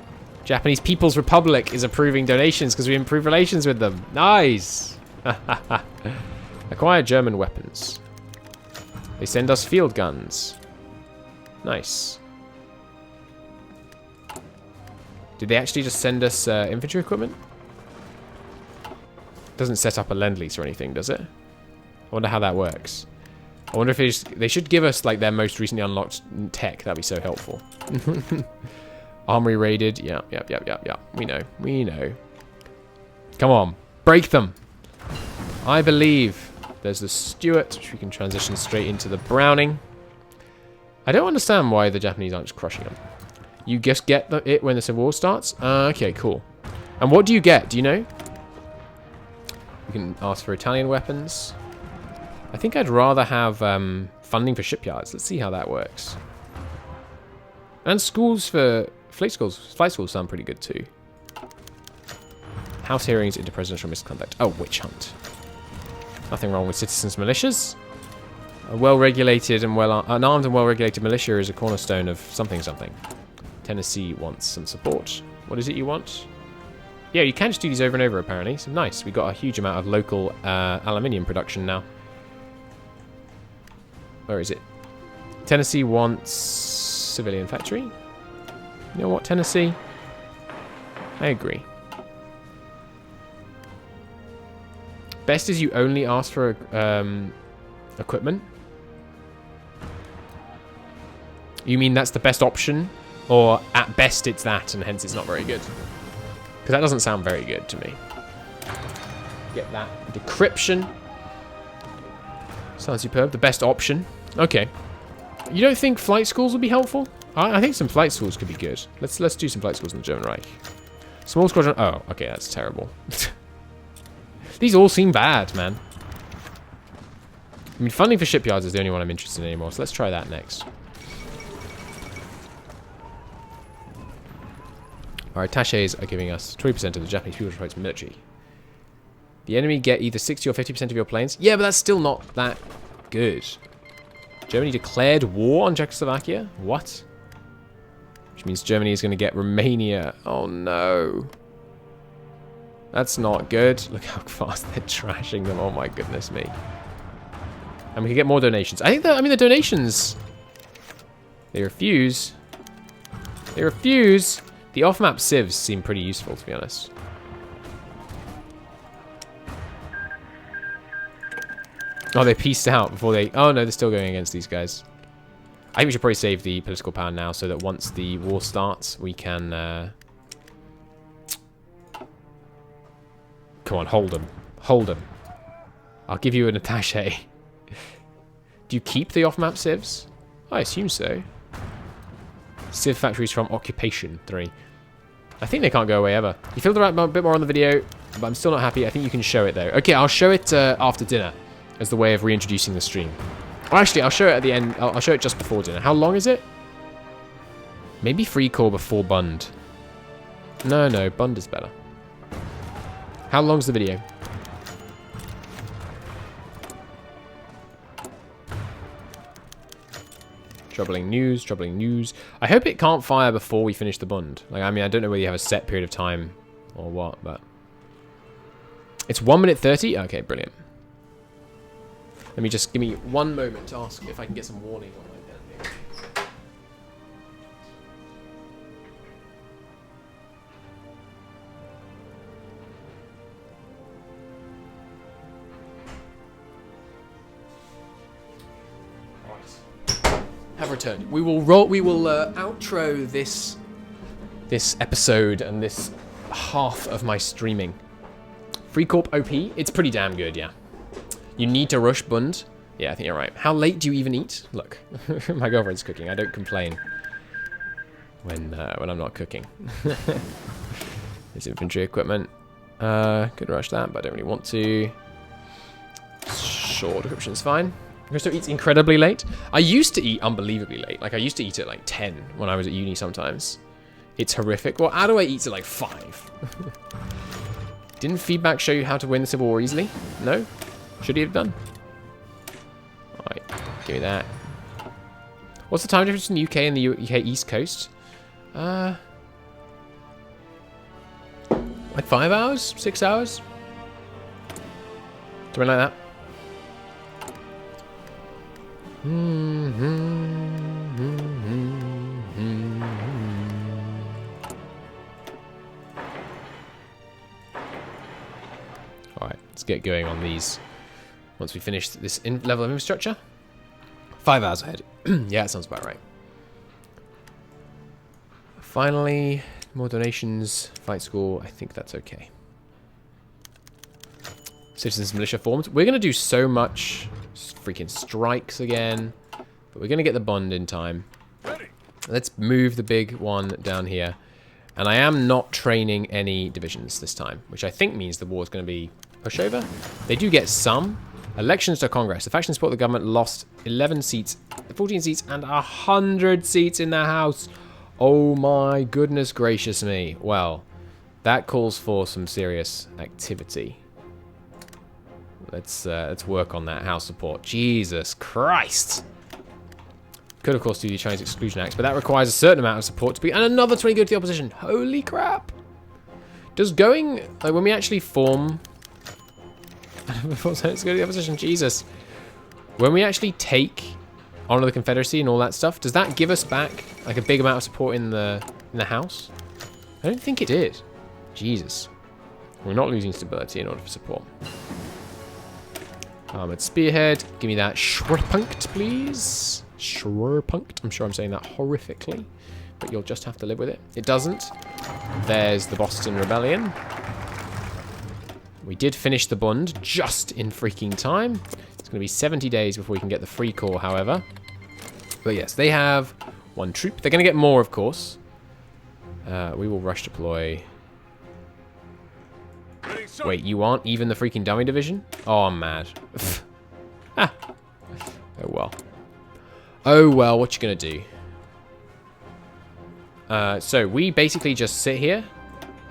Japanese People's Republic is approving donations because we improve relations with them. Nice! Acquire German weapons. They send us field guns. Nice. Did they actually just send us infantry equipment? Doesn't set up a lend-lease or anything, does it? I wonder how that works. I wonder if they should give us like their most recently unlocked tech. That'd be so helpful. Armory raided. Yeah. We know. We know. Come on. Break them. I believe. There's the Stuart, which we can transition straight into the Browning. I don't understand why the Japanese aren't just crushing them. You just get it when the Civil War starts? Okay, cool. And what do you get? Do you know? You can ask for Italian weapons. I think I'd rather have funding for shipyards. Let's see how that works. And schools for... Flight schools sound pretty good too. House hearings into presidential misconduct. Oh, witch hunt. Nothing wrong with citizens' militias. A well-regulated and an armed and well-regulated militia is a cornerstone of something. Tennessee wants some support. What is it you want? Yeah, you can just do these over and over, apparently. So nice. We got a huge amount of local aluminium production now. Where is it? Tennessee wants civilian factory. You know what, Tennessee? I agree. Best is you only ask for equipment. You mean that's the best option? Or at best it's that and hence it's not very good? Because that doesn't sound very good to me. Get that. Decryption. Sounds superb. The best option. Okay. You don't think flight schools would be helpful? I think some flight schools could be good. Let's do some flight schools in the German Reich. Small squadron. Oh, okay, that's terrible. These all seem bad, man. I mean, funding for shipyards is the only one I'm interested in anymore, so let's try that next. Our attaches are giving us 20% of the Japanese People's Republic's military. The enemy get either 60 or 50% of your planes. Yeah, but that's still not that good. Germany declared war on Czechoslovakia? What? Which means Germany is going to get Romania. Oh no. That's not good. Look how fast they're trashing them. Oh my goodness me. And we can get more donations. I think that, I mean, the donations... They refuse. They refuse. The off-map civs seem pretty useful, to be honest. Oh, they pieced out before they... Oh, no, they're still going against these guys. I think we should probably save the political power now so that once the war starts, we can... Come on, hold them. Hold them. I'll give you an attaché. Do you keep the off-map civs? I assume so. Civ factories from Occupation 3. I think they can't go away ever. You feel a bit more on the video, but I'm still not happy. I think you can show it though. Okay, I'll show it after dinner as the way of reintroducing the stream. Well, actually, I'll show it at the end. I'll show it just before dinner. How long is it? Maybe free call before Bund. No, Bund is better. How long's the video? Troubling news, troubling news. I hope it can't fire before we finish the Bund. Like, I mean, I don't know whether you have a set period of time or what, but... It's 1 minute 30? Okay, brilliant. Let me just... Give me 1 moment to ask if I can get some warning on my pen here. Have returned. We will outro this episode and this half of my streaming. Free Corp OP, it's pretty damn good, yeah. You need to rush Bund. Yeah, I think you're right. How late do you even eat? Look, my girlfriend's cooking. I don't complain when I'm not cooking. There's infantry equipment. Could rush that, but I don't really want to. Sure, decryption's fine. Christo eats incredibly late. I used to eat unbelievably late. Like, I used to eat at like 10 when I was at uni sometimes. It's horrific. Well, how do I eat at like 5? Didn't feedback show you how to win the Civil War easily? No? Should he have done? Alright, give me that. What's the time difference in the UK and the UK East Coast? Like 5 hours? 6 hours? Something like that. Alright, let's get going on these. Once we finish this level of infrastructure. 5 hours ahead. Yeah, that sounds about right. Finally, more donations. Flight school. I think that's okay. Citizens militia formed. We're going to do so much freaking strikes again. But we're going to get the bond in time. Let's move the big one down here. And I am not training any divisions this time, which I think means the war is going to be pushover. They do get some. Elections to Congress. The faction support the government lost 11 seats, 14 seats, and 100 seats in the House. Oh my goodness gracious me. Well, that calls for some serious activity. Let's work on that House support. Jesus Christ. Could, of course, do the Chinese Exclusion Act, but that requires a certain amount of support to be... And another 20 go to the opposition. Holy crap. Does going... Like, when we actually form... Let's go to the opposition. Jesus. When we actually take Honor the Confederacy and all that stuff, does that give us back, like, a big amount of support in the House? I don't think it did. Jesus. We're not losing stability in order for support. Armored Spearhead. Give me that Schwerpunkt, please. Schwerpunkt. I'm sure I'm saying that horrifically, but you'll just have to live with it. It doesn't. There's the Boston Rebellion. We did finish the Bund just in freaking time. It's going to be 70 days before we can get the Free Corps, however. But yes, they have one troop. They're going to get more, of course. We will rush deploy. Wait, you aren't even the freaking dummy division? Oh, I'm mad. Ah. Oh, well. Oh, well, what you going to do? So, we basically just sit here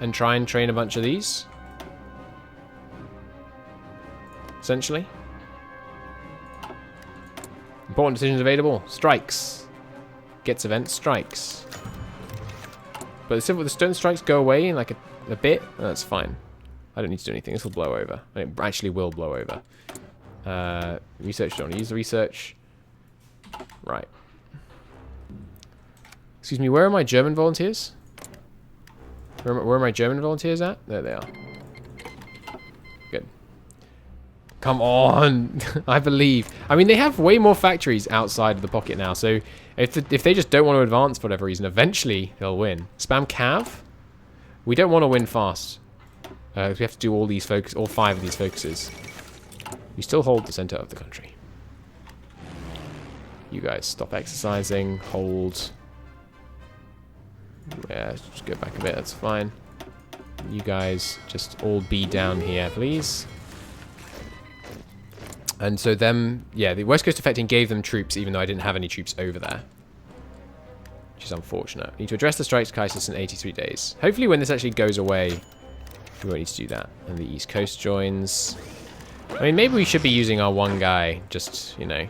and try and train a bunch of these. Essentially. Important decisions available. Strikes. Gets event strikes. But the stone strikes go away in like a bit. Oh, that's fine. I don't need to do anything. This will blow over. It actually will blow over. Research. Don't use the research. Right. Excuse me. Where are my German volunteers? Where are my German volunteers at? There they are. Good. Come on. I believe. I mean, they have way more factories outside of the pocket now. So if they just don't want to advance for whatever reason, eventually they'll win. Spam Cav. We don't want to win fast. We have to do all 5 of these focuses. We still hold the center of the country. You guys stop exercising. Hold. Yeah, just go back a bit. That's fine. You guys just all be down here, please. And so yeah, the West Coast Defecting gave them troops, even though I didn't have any troops over there. Which is unfortunate. We need to address the strikes crisis in 83 days. Hopefully when this actually goes away, we won't need to do that. And the East Coast joins. I mean, maybe we should be using our one guy, just, you know,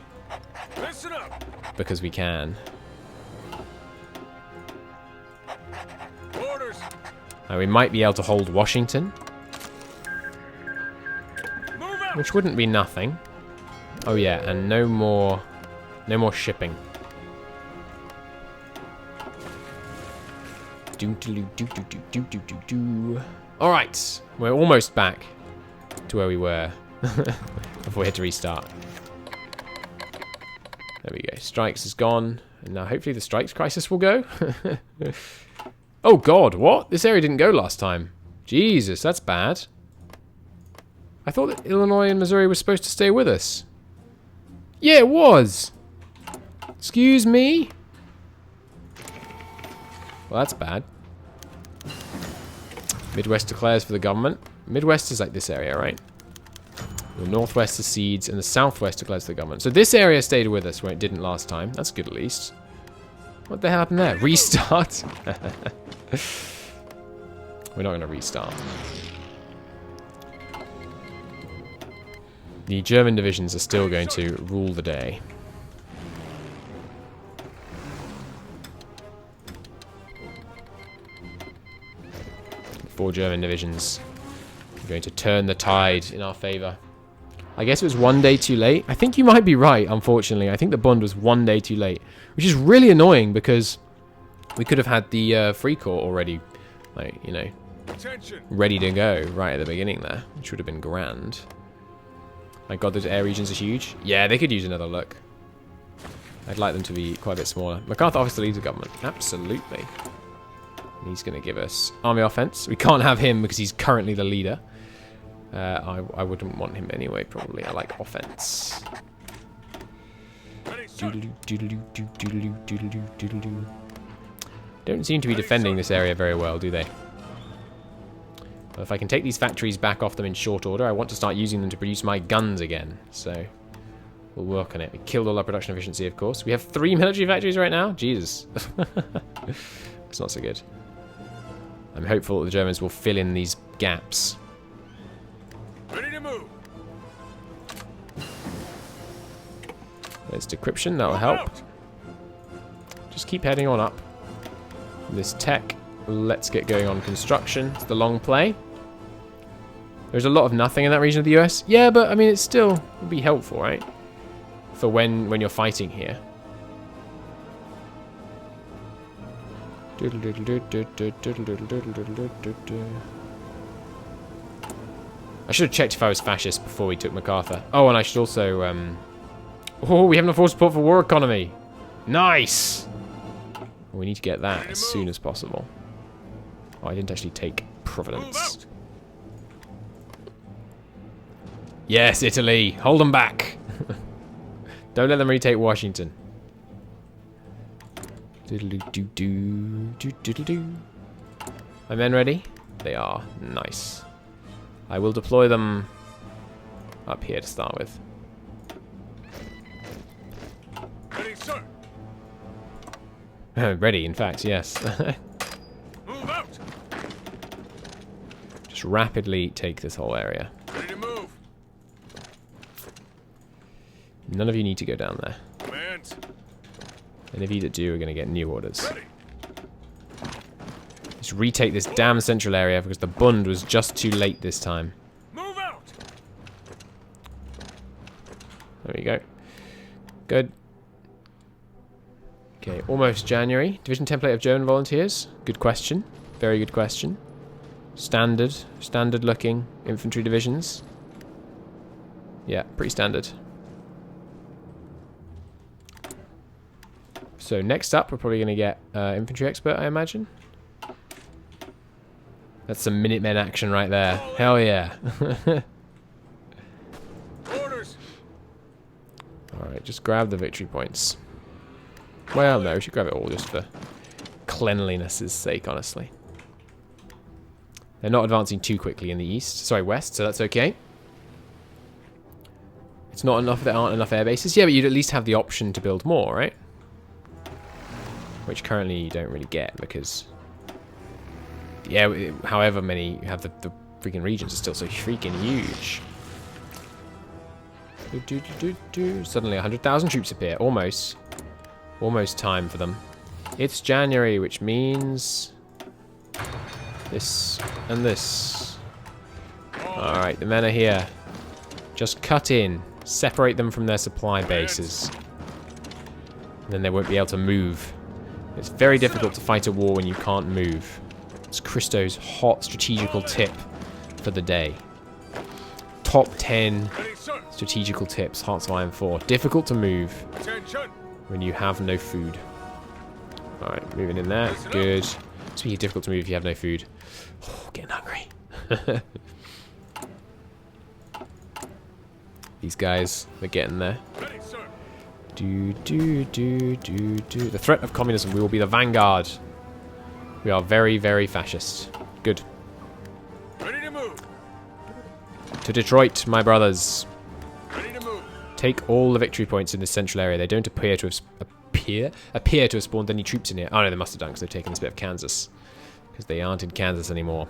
because we can. Orders. We might be able to hold Washington, which wouldn't be nothing. Oh yeah, and no more shipping. All right, we're almost back to where we were before we had to restart. There we go. Strikes is gone, and now hopefully the strikes crisis will go. Oh God, what? This area didn't go last time. Jesus, that's bad. I thought that Illinois and Missouri were supposed to stay with us. Yeah, it was. Excuse me? Well, that's bad. Midwest declares for the government. Midwest is like this area, right? The Northwest secedes, and the Southwest declares for the government. So this area stayed with us where it didn't last time. That's good, at least. What the hell happened there? Restart? We're not going to restart. The German divisions are still going to rule the day. 4 German divisions are going to turn the tide in our favor. I guess it was 1 day too late. I think you might be right, unfortunately. I think the Bund was 1 day too late, which is really annoying because we could have had the Free Corps already, like, you know, ready to go right at the beginning there, which would have been grand. My God, those air regions are huge. Yeah, they could use another look. I'd like them to be quite a bit smaller. MacArthur offers to lead the government. Absolutely. And he's going to give us army offense. We can't have him because he's currently the leader. I wouldn't want him anyway, probably. I like offense. Don't seem to be defending this area very well, do they? Well, if I can take these factories back off them in short order, I want to start using them to produce my guns again. So we'll work on it. We killed all our production efficiency, of course. We have 3 military factories right now? Jesus. It's not so good. I'm hopeful that the Germans will fill in these gaps. Ready to move. There's decryption, that'll help. Just keep heading on up. This tech, let's get going on construction. It's the long play. There's a lot of nothing in that region of the US. Yeah, but I mean, it still would be helpful, right? For when you're fighting here. I should have checked if I was fascist before we took MacArthur. Oh, and I should also... Oh, we have enough force support for war economy. Nice! We need to get that as soon as possible. Oh, I didn't actually take Providence. Yes, Italy! Hold them back! Don't let them retake Washington. My men ready? They are. Nice. I will deploy them up here to start with. Ready, sir. Ready, in fact, yes. Move out. Just rapidly take this whole area. Ready to move. None of you need to go down there. Command. Any of you that do are going to get new orders. Ready. Just retake this damn central area because the Bund was just too late this time. Move out. There we go. Good. Okay, almost January. Division template of German volunteers. Good question. Very good question. Standard looking infantry divisions. Yeah, pretty standard. So next up, we're probably going to get infantry expert, I imagine. That's some Minutemen action right there. Hell yeah. Orders. Alright, just grab the victory points. Well, no, we should grab it all just for cleanliness' sake, honestly. They're not advancing too quickly in the east. Sorry, west, so that's okay. It's not enough, there aren't enough air bases. Yeah, but you'd at least have the option to build more, right? Which currently you don't really get because... Yeah, however many you have, the freaking regions are still so freaking huge. Suddenly 100,000 troops appear. Almost. Almost time for them. It's January, which means... this and this. Alright, the men are here. Just cut in. Separate them from their supply bases. And then they won't be able to move. It's very difficult to fight a war when you can't move. It's Christo's hot strategical tip for the day. Top 10 strategical tips, Hearts of Iron 4. Difficult to move when you have no food. Alright, moving in there. Good. Speaking of difficult to move if you have no food. Oh, getting hungry. These guys, they're getting there. The threat of communism. We will be the vanguard. We are very, very fascist. Good. Ready to move. To Detroit, my brothers. Ready to move. Take all the victory points in this central area. They don't appear to have spawned any troops in here. Oh no, they must have done because they've taken this bit of Kansas. Because they aren't in Kansas anymore.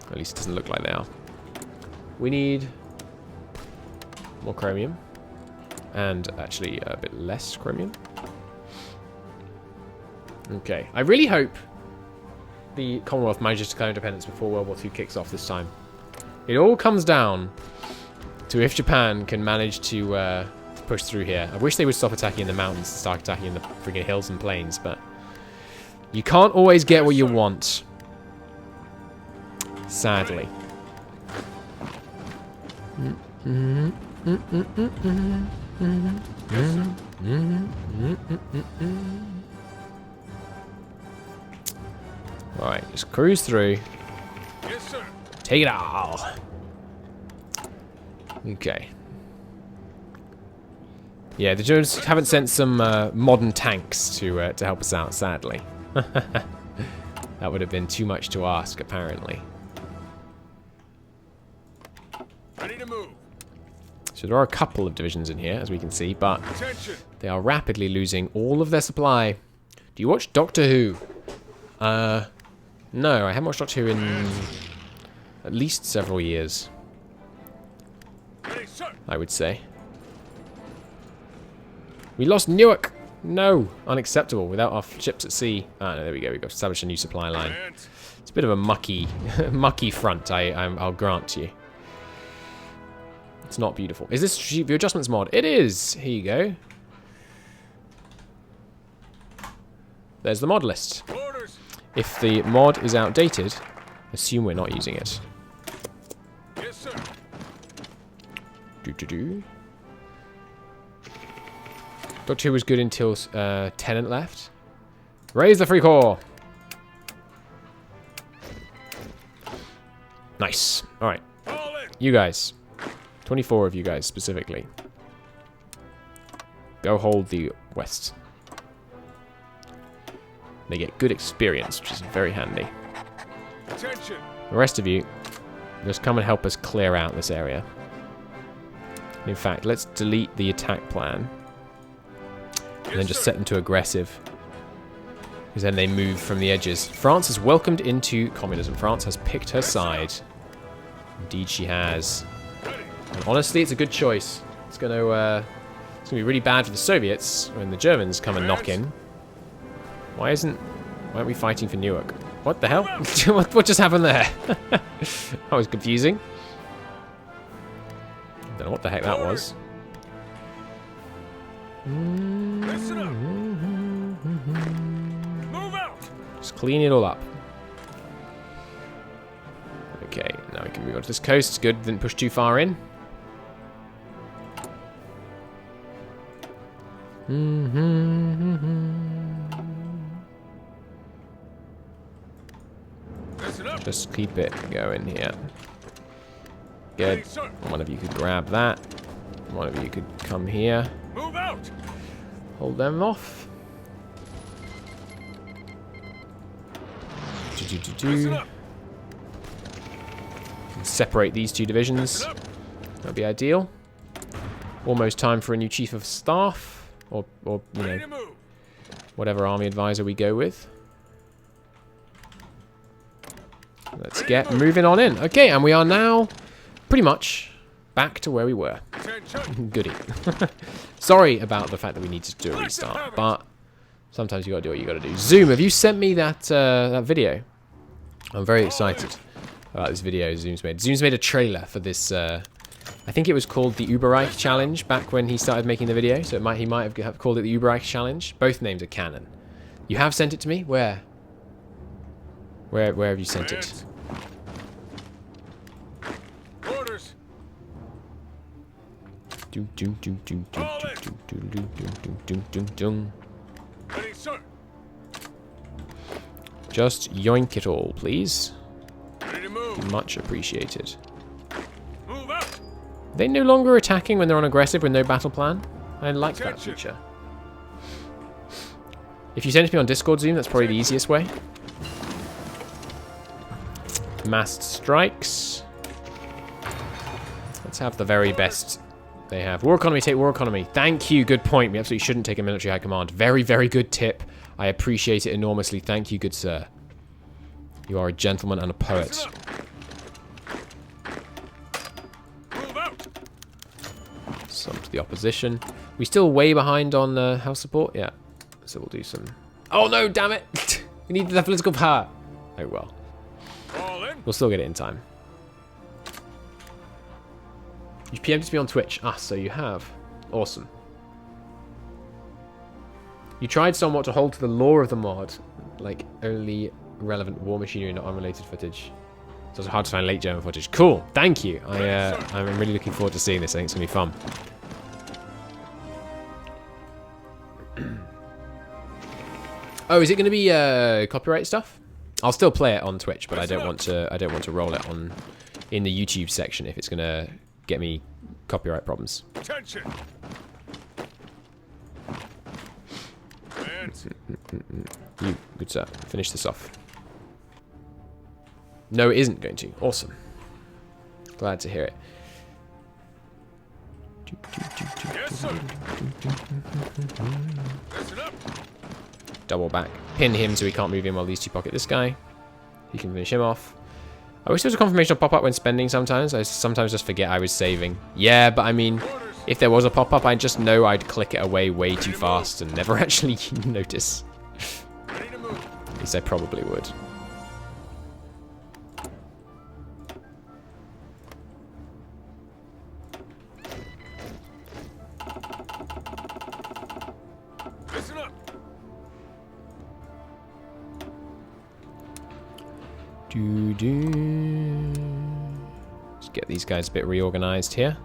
At least it doesn't look like they are. We need more chromium. And actually a bit less chromium. Okay. I really hope the Commonwealth manages to declare independence before World War II kicks off this time. It all comes down to if Japan can manage to push through here. I wish they would stop attacking in the mountains and start attacking in the friggin' hills and plains, but you can't always get what you want. Sadly. Alright, just cruise through. Yes, sir. Take it all. Okay. Yeah, the Germans haven't sent some modern tanks to help us out, sadly. That would have been too much to ask, apparently. Ready to move. So there are a couple of divisions in here, as we can see, but Attention. they are rapidly losing all of their supply. Do you watch Doctor Who? No, I haven't watched Doctor Who in at least several years, Ready, sir. I would say. We lost Newark! No! Unacceptable. Without our ships at sea. Ah, no, there we go. We've got to establish a new supply line. And It's a bit of a mucky, mucky front, I'll grant you. It's not beautiful. Is this View Adjustments mod? It is! Here you go. There's the mod list. orders. If the mod is outdated, assume we're not using it. Yes, sir. Do. Doctor Who was good until Tennant left. Raise the free corps! Nice. Alright. All in. You guys. 24 of you guys, specifically. Go hold the west. They get good experience, which is very handy. Attention. The rest of you, just come and help us clear out this area. In fact, let's delete the attack plan. And then just set them to aggressive. Because then they move from the edges. France is welcomed into communism. France has picked her side. Indeed she has. And honestly, it's a good choice. It's gonna be really bad for the Soviets when the Germans come and knock in. Why aren't we fighting for Newark? What the hell? what just happened there? That was confusing. Don't know what the heck that was. Listen up. Move out. Just clean it all up. Okay, now we can move on to this coast. It's good, didn't push too far in. Listen up. Just keep it going here. Good. Ready, sir. One of you could grab that. One of you could come here. Move out. Hold them off. Listen up. Separate these two divisions. Listen up. That'd be ideal. Almost time for a new chief of staff, or you Ready know, to move. whatever army advisor we go with. Let's get moving on in. Okay, and we are now pretty much back to where we were. Attention. Goody. Sorry about the fact that we need to do a restart, but sometimes you gotta do what you gotta do. Zoom, have you sent me that that video? I'm very excited about this video Zoom's made. Zoom's made a trailer for this. I think it was called the Uberreich challenge back when he started making the video. So he might have called it the Uberreich challenge. Both names are canon. You have sent it to me? Where? Where have you sent it? Orders. Ready, sir. Just yoink it all, please. Ready to move. Much appreciated. Move out. Are they no longer attacking when they're on aggressive with no battle plan? I like that Attention. feature. If you send it to me on Discord, Zoom, that's probably the easiest way. Massed strikes. Let's have the very best they have. War economy, take war economy. Thank you, good point. We absolutely shouldn't take a military high command. Very, very good tip. I appreciate it enormously. Thank you, good sir. You are a gentleman and a poet. Listen up. Move out. Some to the opposition. We still way behind on house support? Yeah. So we'll do some... Oh no, damn it! We need the political power. Oh well. All in. We'll still get it in time. You PM'd to me on Twitch. Ah, so you have. Awesome. You tried somewhat to hold to the lore of the mod, like only relevant war machinery, not unrelated footage. It's also hard to find late German footage. Cool, thank you. I'm really looking forward to seeing this. I think it's gonna be fun. Oh, is it gonna be copyright stuff? I'll still play it on Twitch, but I don't want to roll it on in the YouTube section if it's gonna get me copyright problems. Attention. Advance. You, good sir. Finish this off. No, it isn't going to. Awesome. Glad to hear it. Yes, sir. Listen up. Double back. Pin him so he can't move in while these two pocket this guy. He can finish him off. I wish there was a confirmation pop-up when spending sometimes. I sometimes just forget I was saving. Yeah, but I mean, if there was a pop-up, I just know I'd click it away way too fast and never actually notice. Ready to move. At least I probably would. Listen up. Let's get these guys a bit reorganized here.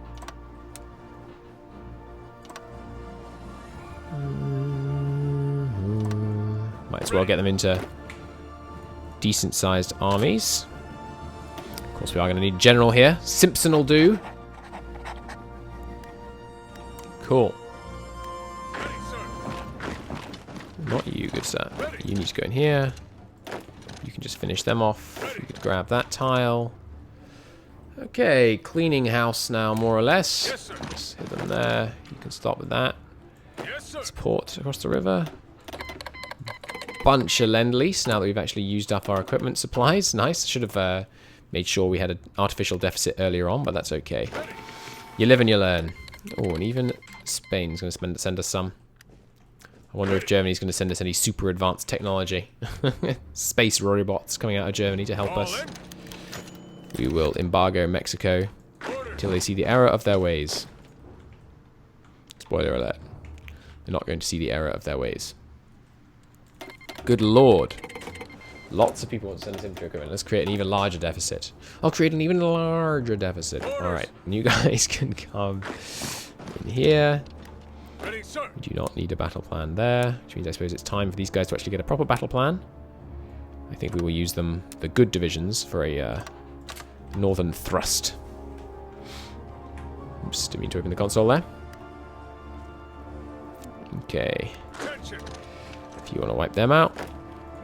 Might as well get them into decent-sized armies. Of course, we are going to need a general here. Simpson will do. Cool. Ready, sir. Not you, good sir. You need to go in here. You can just finish them off. You could grab that tile. Okay, cleaning house now, more or less. Yes, sir. Just hit them there. You can start with that. Yes, sir. Support across the river. Bunch of lend-lease now that we've actually used up our equipment supplies. Nice. Should have made sure we had an artificial deficit earlier on, but that's okay. You live and you learn. Oh, and even Spain's going to send us some. I wonder if Germany's going to send us any super advanced technology. Space robots coming out of Germany to help us. We will embargo Mexico until they see the error of their ways. Spoiler alert. They're not going to see the error of their ways. Good lord. Lots of people want to send us infantry equipment. Let's create an even larger deficit. I'll create an even larger deficit. Alright, you guys can come in here. Ready, sir. We do not need a battle plan there, which means I suppose it's time for these guys to actually get a proper battle plan. I think we will use them, the good divisions, for a northern thrust. Oops, didn't mean to open the console there. Okay. Attention. If you want to wipe them out,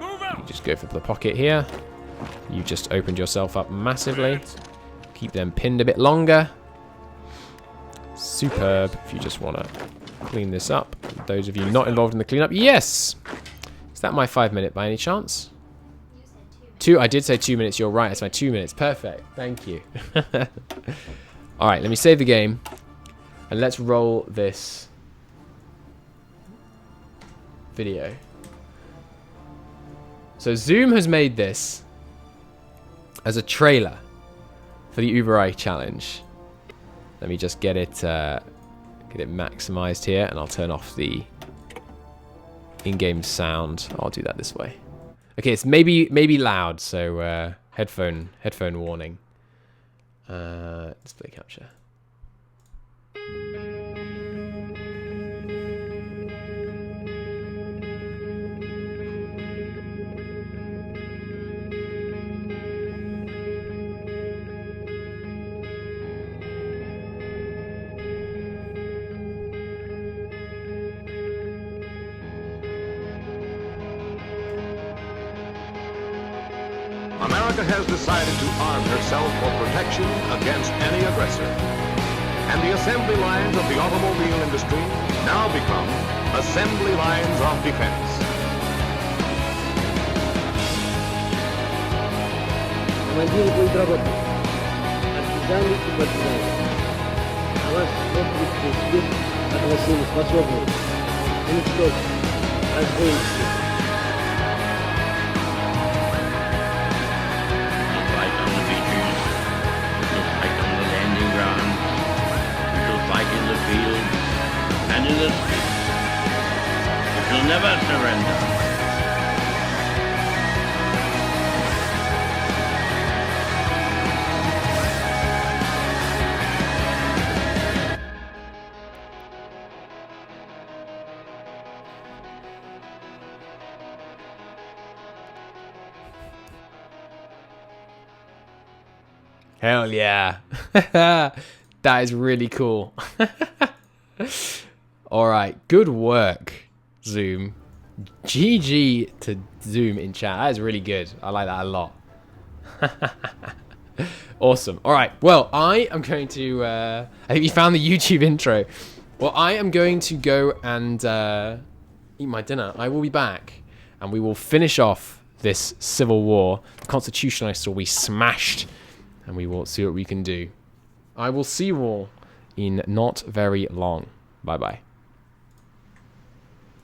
Move you out. just go for the pocket here. You just opened yourself up massively. Advance. Keep them pinned a bit longer. Superb. If you just want to clean this up. Those of you not involved in the cleanup, yes! Is that my 5 minute by any chance? Two. I did say 2 minutes. You're right. It's my 2 minutes. Perfect. Thank you. All right. Let me save the game, and let's roll this video. So Zoom has made this as a trailer for the Uberreich challenge. Let me just get it maximized here, and I'll turn off the in-game sound. I'll do that this way. Okay, it's maybe loud, so headphone warning. Display capture. America has decided to arm herself for protection against any aggressor. And the assembly lines of the automobile industry now become assembly lines of defense. Командиры контрработы, партизаны и партизаны. На вас смотрит весь мир, как на силу способны уничтожить, раздвоить всех. Fight on the beaches, we shall fight on the landing ground, we shall fight in the field and in the streets. We shall never surrender. Hell yeah. That is really cool. Alright, good work, Zoom. GG to Zoom in chat. That is really good. I like that a lot. Awesome. All right. Well, I am going to... I think you found the YouTube intro. Well, I am going to go and eat my dinner. I will be back, and we will finish off this civil war. The constitutionalists will be smashed, and we will see what we can do. I will see you all in not very long. Bye-bye.